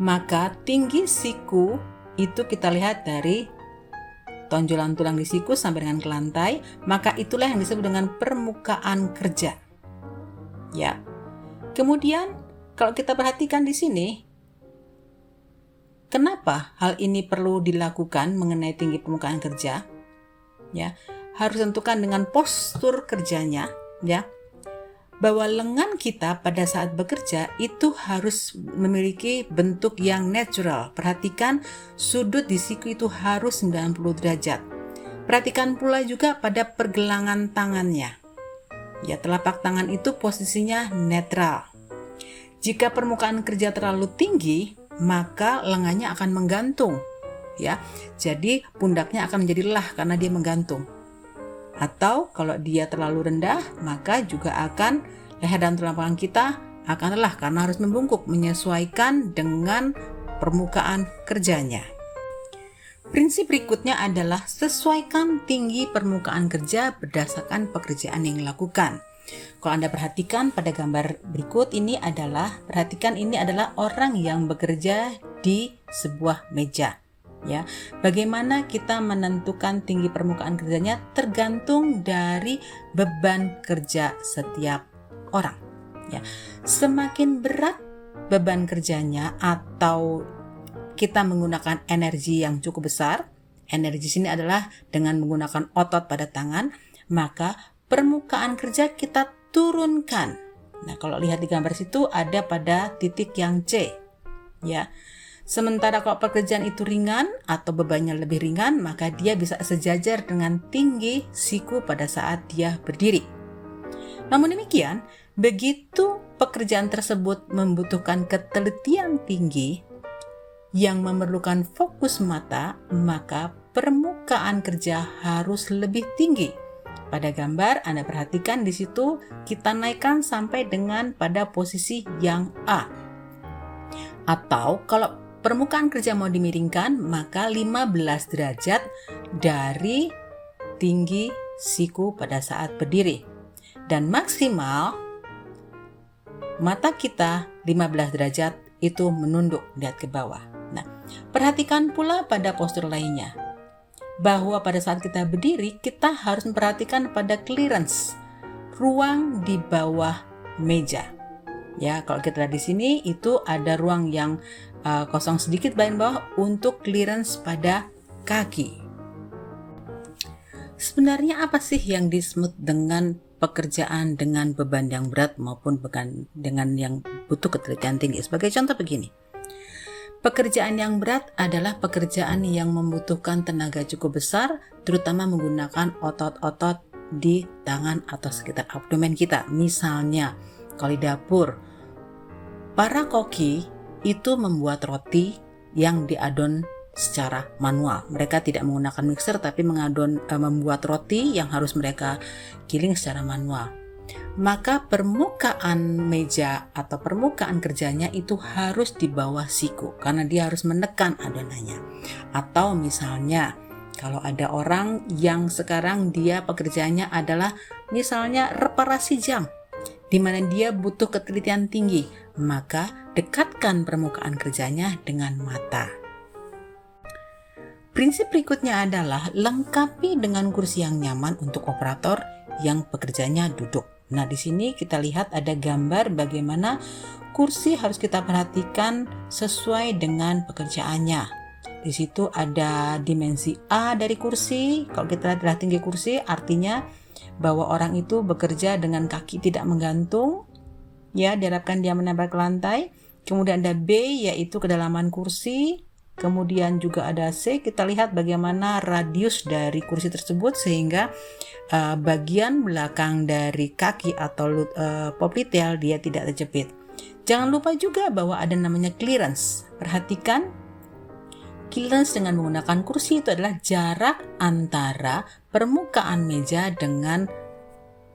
Speaker 1: maka tinggi siku itu kita lihat dari tonjolan tulang di siku sampai dengan ke lantai, maka itulah yang disebut dengan permukaan kerja. Ya. Kemudian, kalau kita perhatikan di sini, kenapa hal ini perlu dilakukan mengenai tinggi permukaan kerja? Ya, harus tentukan dengan postur kerjanya, ya. Bahwa lengan kita pada saat bekerja itu harus memiliki bentuk yang natural. Perhatikan sudut di siku itu harus 90 derajat. Perhatikan pula juga pada pergelangan tangannya. Ya, telapak tangan itu posisinya netral. Jika permukaan kerja terlalu tinggi, maka lengannya akan menggantung, ya. Jadi pundaknya akan menjadi lelah karena dia menggantung. Atau kalau dia terlalu rendah, maka juga akan leher dan tulang belakang kita akan lelah karena harus membungkuk menyesuaikan dengan permukaan kerjanya. Prinsip berikutnya adalah sesuaikan tinggi permukaan kerja berdasarkan pekerjaan yang dilakukan. Kalau Anda perhatikan pada gambar berikut ini adalah orang yang bekerja di sebuah meja. Ya, bagaimana kita menentukan tinggi permukaan kerjanya tergantung dari beban kerja setiap orang. Ya, semakin berat beban kerjanya atau kita menggunakan energi yang cukup besar, energi sini adalah dengan menggunakan otot pada tangan, maka permukaan kerja kita turunkan. Nah, kalau lihat di gambar situ ada pada titik yang C. Ya. Sementara kalau pekerjaan itu ringan atau bebannya lebih ringan, maka dia bisa sejajar dengan tinggi siku pada saat dia berdiri. Namun demikian, begitu pekerjaan tersebut membutuhkan ketelitian tinggi yang memerlukan fokus mata, maka permukaan kerja harus lebih tinggi. Pada gambar Anda perhatikan di situ kita naikkan sampai dengan pada posisi yang A. Atau kalau permukaan kerja mau dimiringkan, maka 15 derajat dari tinggi siku pada saat berdiri. Dan maksimal mata kita 15 derajat itu menunduk lihat ke bawah. Nah, perhatikan pula pada postur lainnya, bahwa pada saat kita berdiri, kita harus memperhatikan pada clearance, ruang di bawah meja. Ya, kalau kita lihat di sini itu ada ruang yang kosong sedikit bagian bawah untuk clearance pada kaki. Sebenarnya apa sih yang disebut dengan pekerjaan dengan beban yang berat maupun dengan yang butuh ketelitian tinggi? Sebagai contoh begini. Pekerjaan yang berat adalah pekerjaan yang membutuhkan tenaga cukup besar, terutama menggunakan otot-otot di tangan atau sekitar abdomen kita. Misalnya, kalau di dapur, para koki itu membuat roti yang diadon secara manual. Mereka tidak menggunakan mixer, tapi membuat roti yang harus mereka giling secara manual. Maka permukaan meja atau permukaan kerjanya itu harus di bawah siku karena dia harus menekan adonannya. Atau misalnya kalau ada orang yang sekarang dia pekerjaannya adalah misalnya reparasi jam, di mana dia butuh ketelitian tinggi, maka dekatkan permukaan kerjanya dengan mata. Prinsip berikutnya adalah lengkapi dengan kursi yang nyaman untuk operator yang pekerjanya duduk. Nah, di sini kita lihat ada gambar bagaimana kursi harus kita perhatikan sesuai dengan pekerjaannya. Di situ ada dimensi A dari kursi. Kalau kita lihat adalah tinggi kursi, artinya bahwa orang itu bekerja dengan kaki tidak menggantung, ya, diharapkan dia menempel ke lantai. Kemudian ada B, yaitu kedalaman kursi. Kemudian juga ada C, kita lihat bagaimana radius dari kursi tersebut sehingga bagian belakang dari kaki atau popliteal dia tidak terjepit. Jangan lupa juga bahwa ada namanya clearance. Perhatikan, clearance dengan menggunakan kursi itu adalah jarak antara permukaan meja dengan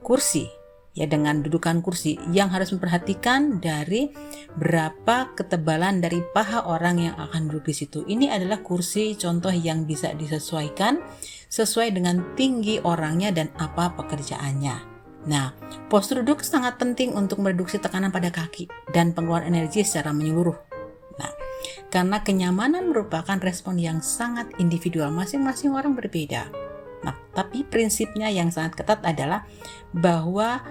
Speaker 1: kursi, ya, dengan dudukan kursi, yang harus memperhatikan dari berapa ketebalan dari paha orang yang akan duduk di situ. Ini adalah kursi contoh yang bisa disesuaikan sesuai dengan tinggi orangnya dan apa pekerjaannya. Nah, postur duduk sangat penting untuk mereduksi tekanan pada kaki dan pengeluaran energi secara menyeluruh. Nah, karena kenyamanan merupakan respon yang sangat individual, masing-masing orang berbeda. Nah, tapi prinsipnya yang sangat ketat adalah bahwa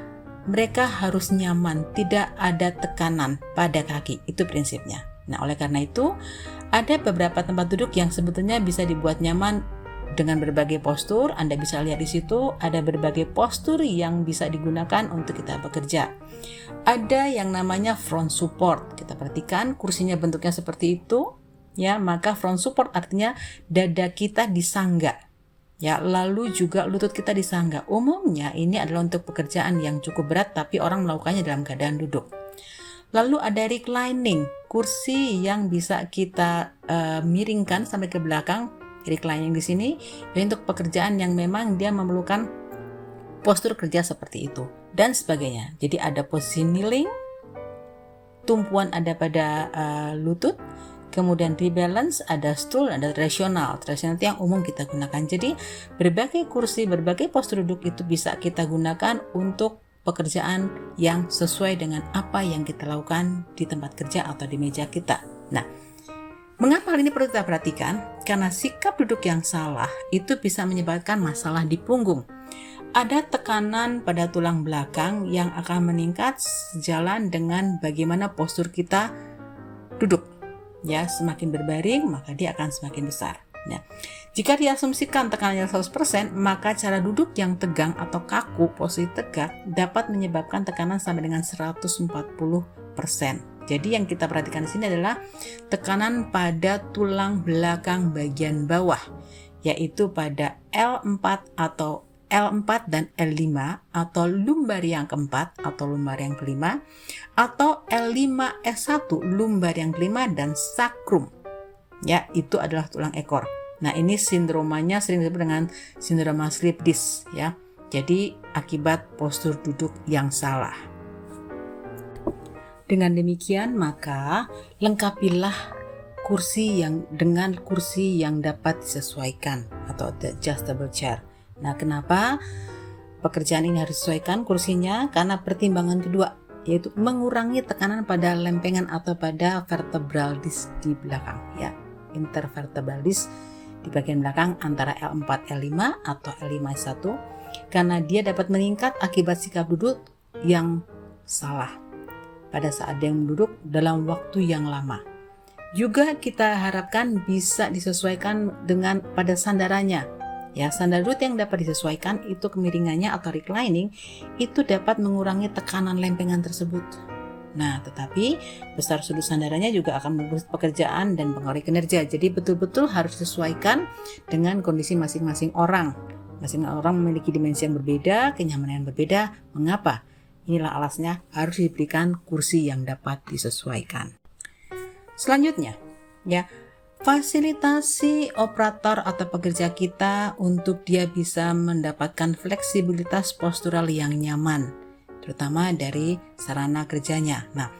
Speaker 1: mereka harus nyaman, tidak ada tekanan pada kaki, itu prinsipnya. Nah, oleh karena itu, ada beberapa tempat duduk yang sebetulnya bisa dibuat nyaman dengan berbagai postur. Anda bisa lihat di situ ada berbagai postur yang bisa digunakan untuk kita bekerja. Ada yang namanya front support. Kita perhatikan kursinya bentuknya seperti itu, ya, maka front support artinya dada kita disangga, ya, lalu juga lutut kita disangga. Umumnya ini adalah untuk pekerjaan yang cukup berat tapi orang melakukannya dalam keadaan duduk. Lalu ada reclining, kursi yang bisa kita miringkan sampai ke belakang. Reclining di sini untuk pekerjaan yang memang dia memerlukan postur kerja seperti itu dan sebagainya. Jadi ada posisi kneeling, tumpuan ada pada lutut, kemudian rebalance, ada stool, ada tradisional. Tradisional itu yang umum kita gunakan. Jadi berbagai kursi, berbagai postur duduk itu bisa kita gunakan untuk pekerjaan yang sesuai dengan apa yang kita lakukan di tempat kerja atau di meja kita. Nah, mengapa hal ini perlu kita perhatikan? Karena sikap duduk yang salah itu bisa menyebabkan masalah di punggung. Ada tekanan pada tulang belakang yang akan meningkat sejalan dengan bagaimana postur kita duduk. Ya, semakin berbaring maka dia akan semakin besar. Ya. Jika diasumsikan tekanannya 100%, maka cara duduk yang tegang atau kaku, posisi tegak, dapat menyebabkan tekanan sampai dengan 140%. Jadi yang kita perhatikan di sini adalah tekanan pada tulang belakang bagian bawah, yaitu pada L4 atau L4 dan L5 atau lumbar yang keempat atau lumbar yang kelima atau L5S1 lumbar yang kelima dan sacrum. Ya, itu adalah tulang ekor. Nah, ini sindromanya sering disebut dengan sindroma slip disc, ya. Jadi akibat postur duduk yang salah. Dengan demikian, maka lengkapilah kursi dengan kursi yang dapat disesuaikan atau adjustable chair. Nah, kenapa pekerjaan ini harus disesuaikan kursinya? Karena pertimbangan kedua, yaitu mengurangi tekanan pada lempengan atau pada vertebral disc di belakang, ya, intervertebral disc di bagian belakang antara L4, L5 atau L5S1, karena dia dapat meningkat akibat sikap duduk yang salah pada saat dia duduk dalam waktu yang lama. Juga kita harapkan bisa disesuaikan dengan pada sandarannya. Ya, sandar duduk yang dapat disesuaikan itu kemiringannya atau reclining itu dapat mengurangi tekanan lempengan tersebut. Nah, tetapi besar sudut sandarannya juga akan membuat pekerjaan dan pengaruhi kinerja. Jadi betul-betul harus disesuaikan dengan kondisi masing-masing orang. Masing-masing orang memiliki dimensi yang berbeda, kenyamanan yang berbeda. Mengapa? Inilah alasnya harus diberikan kursi yang dapat disesuaikan. Selanjutnya, ya, fasilitasi operator atau pekerja kita untuk dia bisa mendapatkan fleksibilitas postural yang nyaman, terutama dari sarana kerjanya. Nah,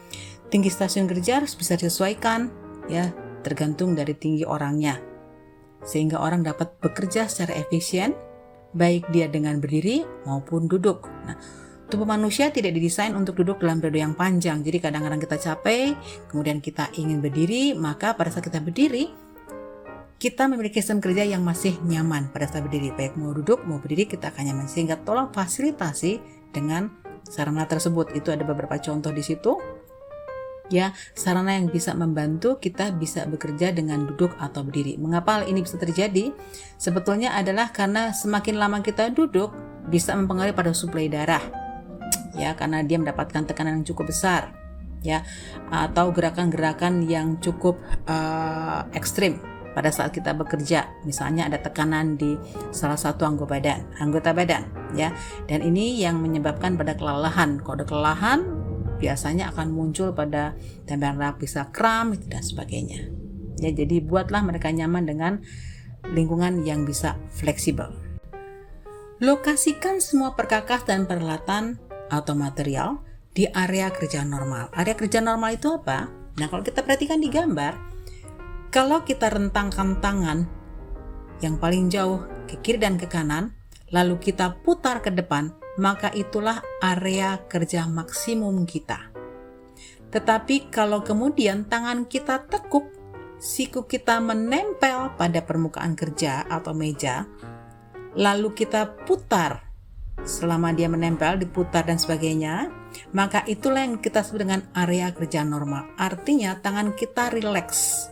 Speaker 1: tinggi stasiun kerja harus bisa disesuaikan, ya, tergantung dari tinggi orangnya, sehingga orang dapat bekerja secara efisien, baik dia dengan berdiri maupun duduk. Nah, tubuh manusia tidak didesain untuk duduk dalam periode yang panjang. Jadi kadang-kadang kita capek, kemudian kita ingin berdiri, maka pada saat kita berdiri, kita memiliki sistem kerja yang masih nyaman pada saat berdiri, baik mau duduk mau berdiri kita akan nyaman, sehingga tolong fasilitasi dengan sarana tersebut. Itu ada beberapa contoh di situ ya, sarana yang bisa membantu kita bisa bekerja dengan duduk atau berdiri. Mengapa hal ini bisa terjadi? Sebetulnya adalah karena semakin lama kita duduk bisa mempengaruhi pada suplai darah ya, karena dia mendapatkan tekanan yang cukup besar ya, atau gerakan-gerakan yang cukup ekstrim pada saat kita bekerja. Misalnya ada tekanan di salah satu anggota badan ya, dan ini yang menyebabkan pada kelelahan. Kalau ada kelelahan biasanya akan muncul pada tembakan bisa kram dan sebagainya ya. Jadi buatlah mereka nyaman dengan lingkungan yang bisa fleksibel. Lokasikan semua perkakas dan peralatan atau material di area kerja normal. Area kerja normal itu apa? Nah, kalau kita perhatikan di gambar, kalau kita rentangkan tangan yang paling jauh ke kiri dan ke kanan, lalu kita putar ke depan, maka itulah area kerja maksimum kita. Tetapi kalau kemudian tangan kita tekuk, siku kita menempel pada permukaan kerja atau meja, lalu kita putar selama dia menempel, diputar dan sebagainya, maka itulah yang kita sebut dengan area kerja normal. Artinya tangan kita rileks.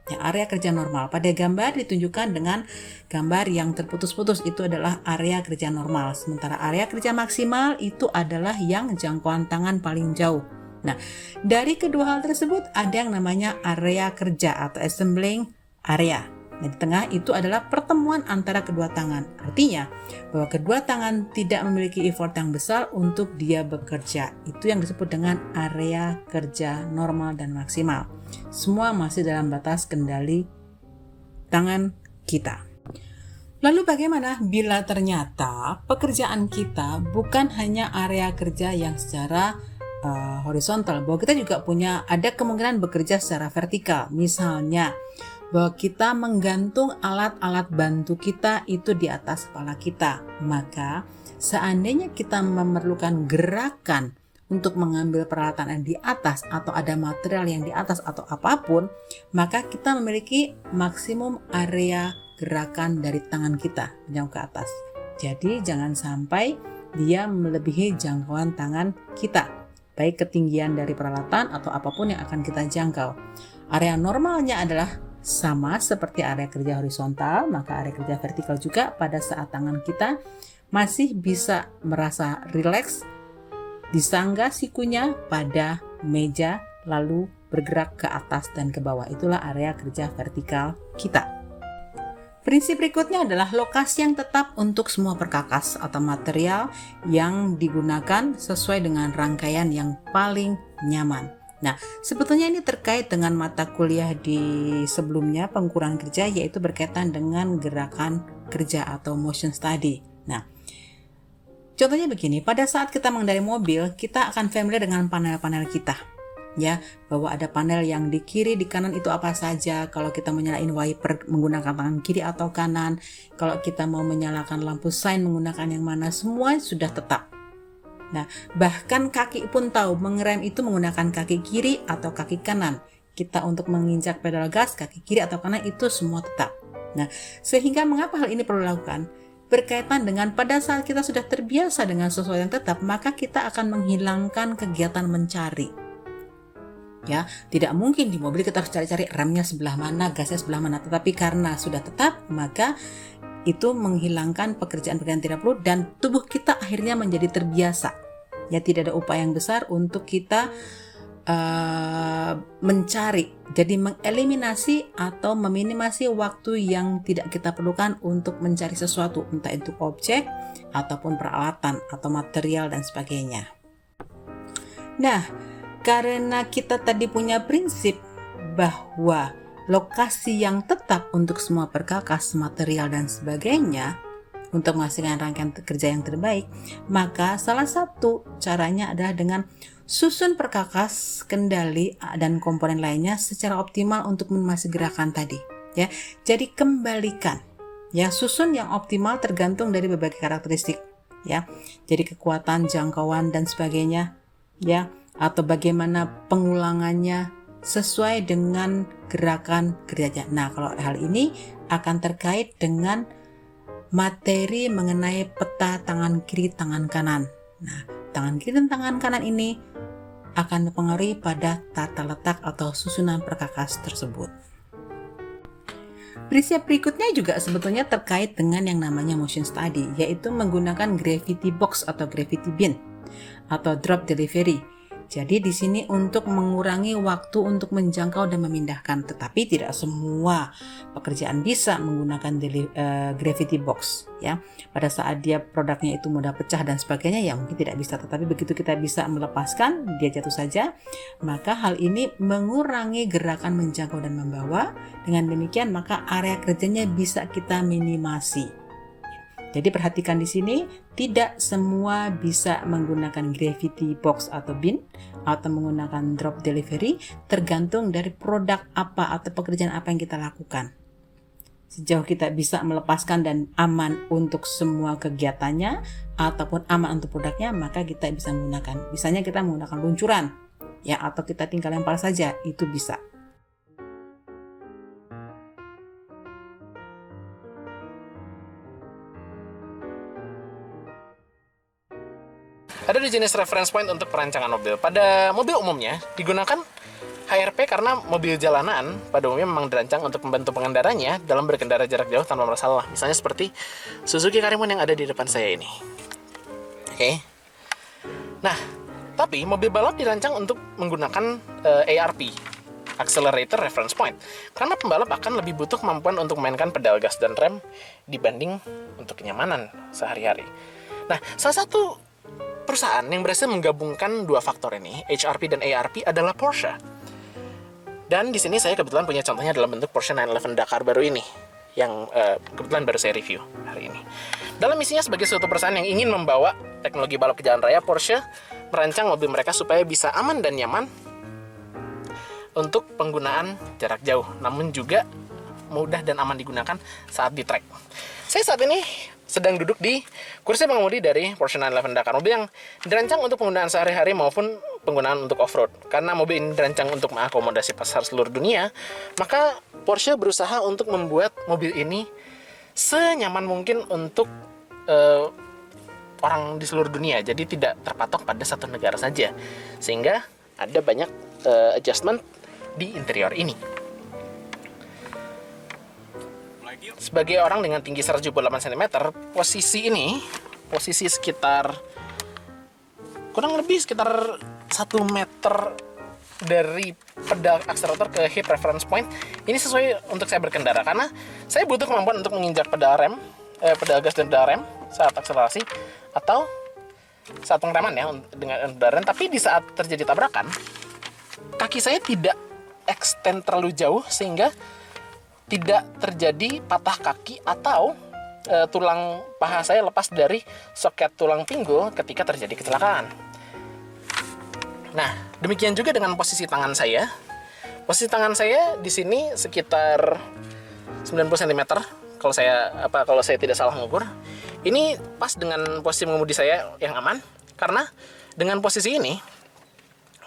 Speaker 1: Ya, area kerja normal pada gambar ditunjukkan dengan gambar yang terputus-putus, itu adalah area kerja normal. Sementara area kerja maksimal itu adalah yang jangkauan tangan paling jauh. Nah, dari kedua hal tersebut ada yang namanya area kerja atau assembling area. Nah, di tengah itu adalah pertemuan antara kedua tangan. Artinya bahwa kedua tangan tidak memiliki effort yang besar untuk dia bekerja. Itu yang disebut dengan area kerja normal dan maksimal. Semua masih dalam batas kendali tangan kita. Lalu bagaimana bila ternyata pekerjaan kita bukan hanya area kerja yang secara horizontal, bahwa kita juga ada kemungkinan bekerja secara vertikal. Misalnya bahwa kita menggantung alat-alat bantu kita itu di atas kepala kita. Maka seandainya kita memerlukan gerakan untuk mengambil peralatan yang di atas atau ada material yang di atas atau apapun, maka kita memiliki maksimum area gerakan dari tangan kita menjauh ke atas. Jadi jangan sampai dia melebihi jangkauan tangan kita, baik ketinggian dari peralatan atau apapun yang akan kita jangkau. Area normalnya adalah sama seperti area kerja horizontal, maka area kerja vertikal juga pada saat tangan kita masih bisa merasa rileks, disangga sikunya pada meja lalu bergerak ke atas dan ke bawah. Itulah area kerja vertikal kita. Prinsip berikutnya adalah lokasi yang tetap untuk semua perkakas atau material yang digunakan sesuai dengan rangkaian yang paling nyaman. Nah, sebetulnya ini terkait dengan mata kuliah di sebelumnya, pengukuran kerja, yaitu berkaitan dengan gerakan kerja atau motion study. Nah, contohnya begini, pada saat kita mengendarai mobil, kita akan familiar dengan panel-panel kita. Ya, bahwa ada panel yang di kiri, di kanan itu apa saja. Kalau kita menyalakan wiper menggunakan tangan kiri atau kanan, kalau kita mau menyalakan lampu sein menggunakan yang mana, semua sudah tetap. Nah, bahkan kaki pun tahu mengerem itu menggunakan kaki kiri atau kaki kanan. Kita untuk menginjak pedal gas, kaki kiri atau kanan itu semua tetap. Nah, sehingga mengapa hal ini perlu dilakukan? Berkaitan dengan pada saat kita sudah terbiasa dengan sesuatu yang tetap, maka kita akan menghilangkan kegiatan mencari. Ya, tidak mungkin di mobil kita harus cari-cari remnya sebelah mana, gasnya sebelah mana. Tetapi karena sudah tetap, maka itu menghilangkan pekerjaan-pekerjaan tidak perlu dan tubuh kita akhirnya menjadi terbiasa. Ya, tidak ada upaya yang besar untuk kita mencari. Jadi mengeliminasi atau meminimasi waktu yang tidak kita perlukan untuk mencari sesuatu, entah itu objek ataupun peralatan atau material dan sebagainya. Nah, karena kita tadi punya prinsip bahwa lokasi yang tetap untuk semua perkakas, material dan sebagainya untuk menghasilkan rangkaian kerja yang terbaik, maka salah satu caranya adalah dengan susun perkakas, kendali dan komponen lainnya secara optimal untuk memasuk gerakan tadi. Ya, jadi kembalikan. Ya, susun yang optimal tergantung dari berbagai karakteristik. Ya, jadi kekuatan, jangkauan dan sebagainya. Ya, atau bagaimana pengulangannya,
Speaker 2: sesuai dengan gerakan gergaji. Nah, kalau hal ini akan terkait dengan materi mengenai peta tangan kiri, tangan kanan. Nah, tangan kiri dan tangan kanan ini akan mempengaruhi pada tata letak atau susunan perkakas tersebut. Prinsip berikutnya juga sebetulnya terkait dengan yang namanya motion study, yaitu menggunakan gravity box atau gravity bin atau drop delivery. Jadi di sini untuk mengurangi waktu untuk menjangkau dan memindahkan, tetapi tidak semua pekerjaan bisa menggunakan gravity box ya. Pada saat dia produknya itu mudah pecah dan sebagainya ya mungkin tidak bisa, tetapi begitu kita bisa melepaskan dia jatuh saja, maka hal ini mengurangi gerakan menjangkau dan membawa. Dengan demikian maka area kerjanya bisa kita minimasi. Jadi perhatikan di sini, tidak semua bisa menggunakan gravity box atau bin atau menggunakan drop delivery, tergantung dari produk apa atau pekerjaan apa yang kita lakukan. Sejauh kita bisa melepaskan dan aman untuk semua kegiatannya ataupun aman untuk produknya, maka kita bisa menggunakan. Misalnya kita menggunakan luncuran ya, atau kita tinggal lempar saja, itu bisa.
Speaker 3: Ada dua jenis reference point untuk perancangan mobil. Pada mobil umumnya digunakan HRP karena mobil jalanan pada umumnya memang dirancang untuk membantu pengendaranya dalam berkendara jarak jauh tanpa masalah. Misalnya seperti Suzuki Karimun yang ada di depan saya ini. Oke. Nah, tapi mobil balap dirancang untuk menggunakan ARP, Accelerator Reference Point, karena pembalap akan lebih butuh kemampuan untuk memainkan pedal gas dan rem dibanding untuk kenyamanan sehari-hari. Nah, salah satu perusahaan yang berhasil menggabungkan dua faktor ini, HRP dan ARP, adalah Porsche. Dan di sini saya kebetulan punya contohnya dalam bentuk Porsche 911 Dakar baru ini, yang kebetulan baru saya review hari ini. Dalam misinya sebagai suatu perusahaan yang ingin membawa teknologi balap ke jalan raya, Porsche merancang mobil mereka supaya bisa aman dan nyaman untuk penggunaan jarak jauh, namun juga mudah dan aman digunakan saat di track. Saya saat ini sedang duduk di kursi pengemudi dari Porsche 911 Dakar, mobil yang dirancang untuk penggunaan sehari-hari maupun penggunaan untuk off-road. Karena mobil ini dirancang untuk mengakomodasi pasar seluruh dunia, maka Porsche berusaha untuk membuat mobil ini senyaman mungkin untuk orang di seluruh dunia, jadi tidak terpatok pada satu negara saja, sehingga ada banyak adjustment di interior ini. Sebagai orang dengan tinggi 178 cm, posisi sekitar kurang lebih sekitar 1 meter dari pedal akselerator ke hip reference point ini sesuai untuk saya berkendara, karena saya butuh kemampuan untuk menginjak pedal pedal gas dan pedal rem saat akselerasi atau saat pengereman ya dengan pedal rem. Tapi di saat terjadi tabrakan, kaki saya tidak extend terlalu jauh sehingga tidak terjadi patah kaki atau tulang paha saya lepas dari soket tulang pinggul ketika terjadi kecelakaan. Nah, demikian juga dengan posisi tangan saya. Posisi tangan saya di sini sekitar 90 cm kalau saya tidak salah mengukur. Ini pas dengan posisi mengemudi saya yang aman, karena dengan posisi ini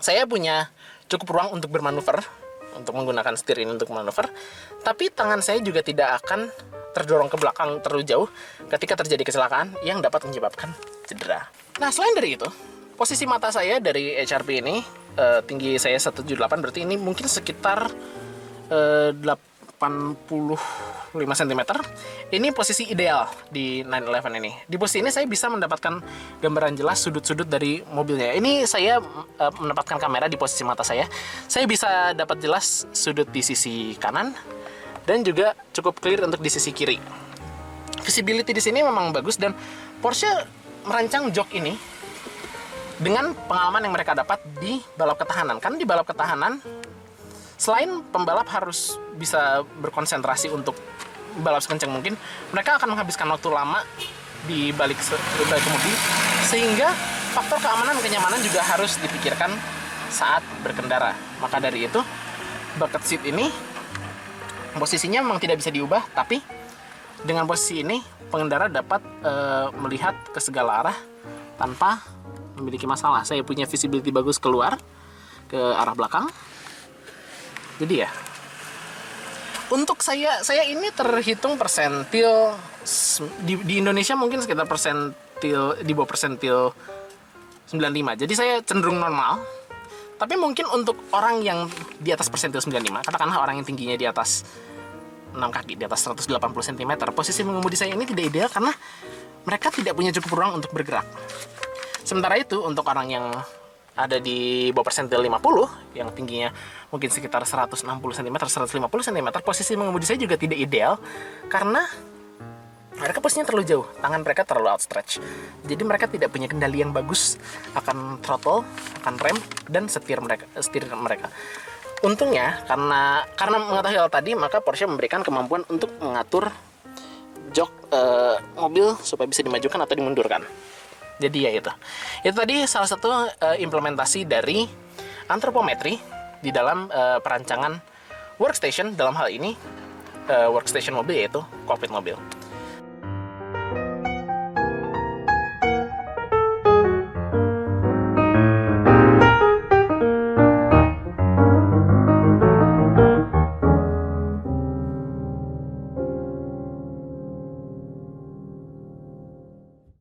Speaker 3: saya punya cukup ruang untuk bermanuver, untuk menggunakan setir ini untuk manuver, tapi tangan saya juga tidak akan terdorong ke belakang terlalu jauh ketika terjadi kecelakaan yang dapat menyebabkan cedera. Nah, selain dari itu, posisi mata saya dari HRP ini, tinggi saya 178, berarti ini mungkin sekitar 85 cm. Ini posisi ideal di 911 ini. Di posisi ini saya bisa mendapatkan gambaran jelas sudut-sudut dari mobilnya. Ini saya mendapatkan kamera di posisi mata saya. Saya bisa dapat jelas sudut di sisi kanan dan juga cukup clear untuk di sisi kiri. Visibility di sini memang bagus, dan Porsche merancang jok ini dengan pengalaman yang mereka dapat di balap ketahanan. Karena di balap ketahanan, selain pembalap harus bisa berkonsentrasi untuk balap sekencang mungkin, mereka akan menghabiskan waktu lama di balik mobil, sehingga faktor keamanan dan kenyamanan juga harus dipikirkan saat berkendara. Maka dari itu, bucket seat ini posisinya memang tidak bisa diubah, tapi dengan posisi ini pengendara dapat melihat ke segala arah tanpa memiliki masalah. Saya punya visibility bagus keluar ke arah belakang,
Speaker 4: Jadi ya, untuk saya ini terhitung persentil di Indonesia mungkin sekitar persentil di bawah persentil 95. Jadi saya cenderung normal. Tapi mungkin untuk orang yang di atas persentil 95, katakanlah orang yang tingginya di atas 6 kaki, di atas 180 cm, posisi mengemudi saya ini tidak ideal karena mereka tidak punya cukup ruang untuk bergerak. Sementara itu untuk orang yang ada di bawah persentil 50 yang tingginya mungkin sekitar 160 cm, 150 cm, posisi mengemudi saya juga tidak ideal karena mereka posisinya terlalu jauh, tangan mereka terlalu outstretch. Jadi mereka tidak punya kendali yang bagus akan throttle, akan rem dan setir mereka. Untungnya karena mengetahui hal tadi, maka Porsche memberikan kemampuan untuk mengatur jok mobil supaya bisa dimajukan atau dimundurkan. Jadi ya itu tadi salah satu implementasi dari antropometri di dalam perancangan workstation, dalam hal ini workstation mobil yaitu kokpit mobil.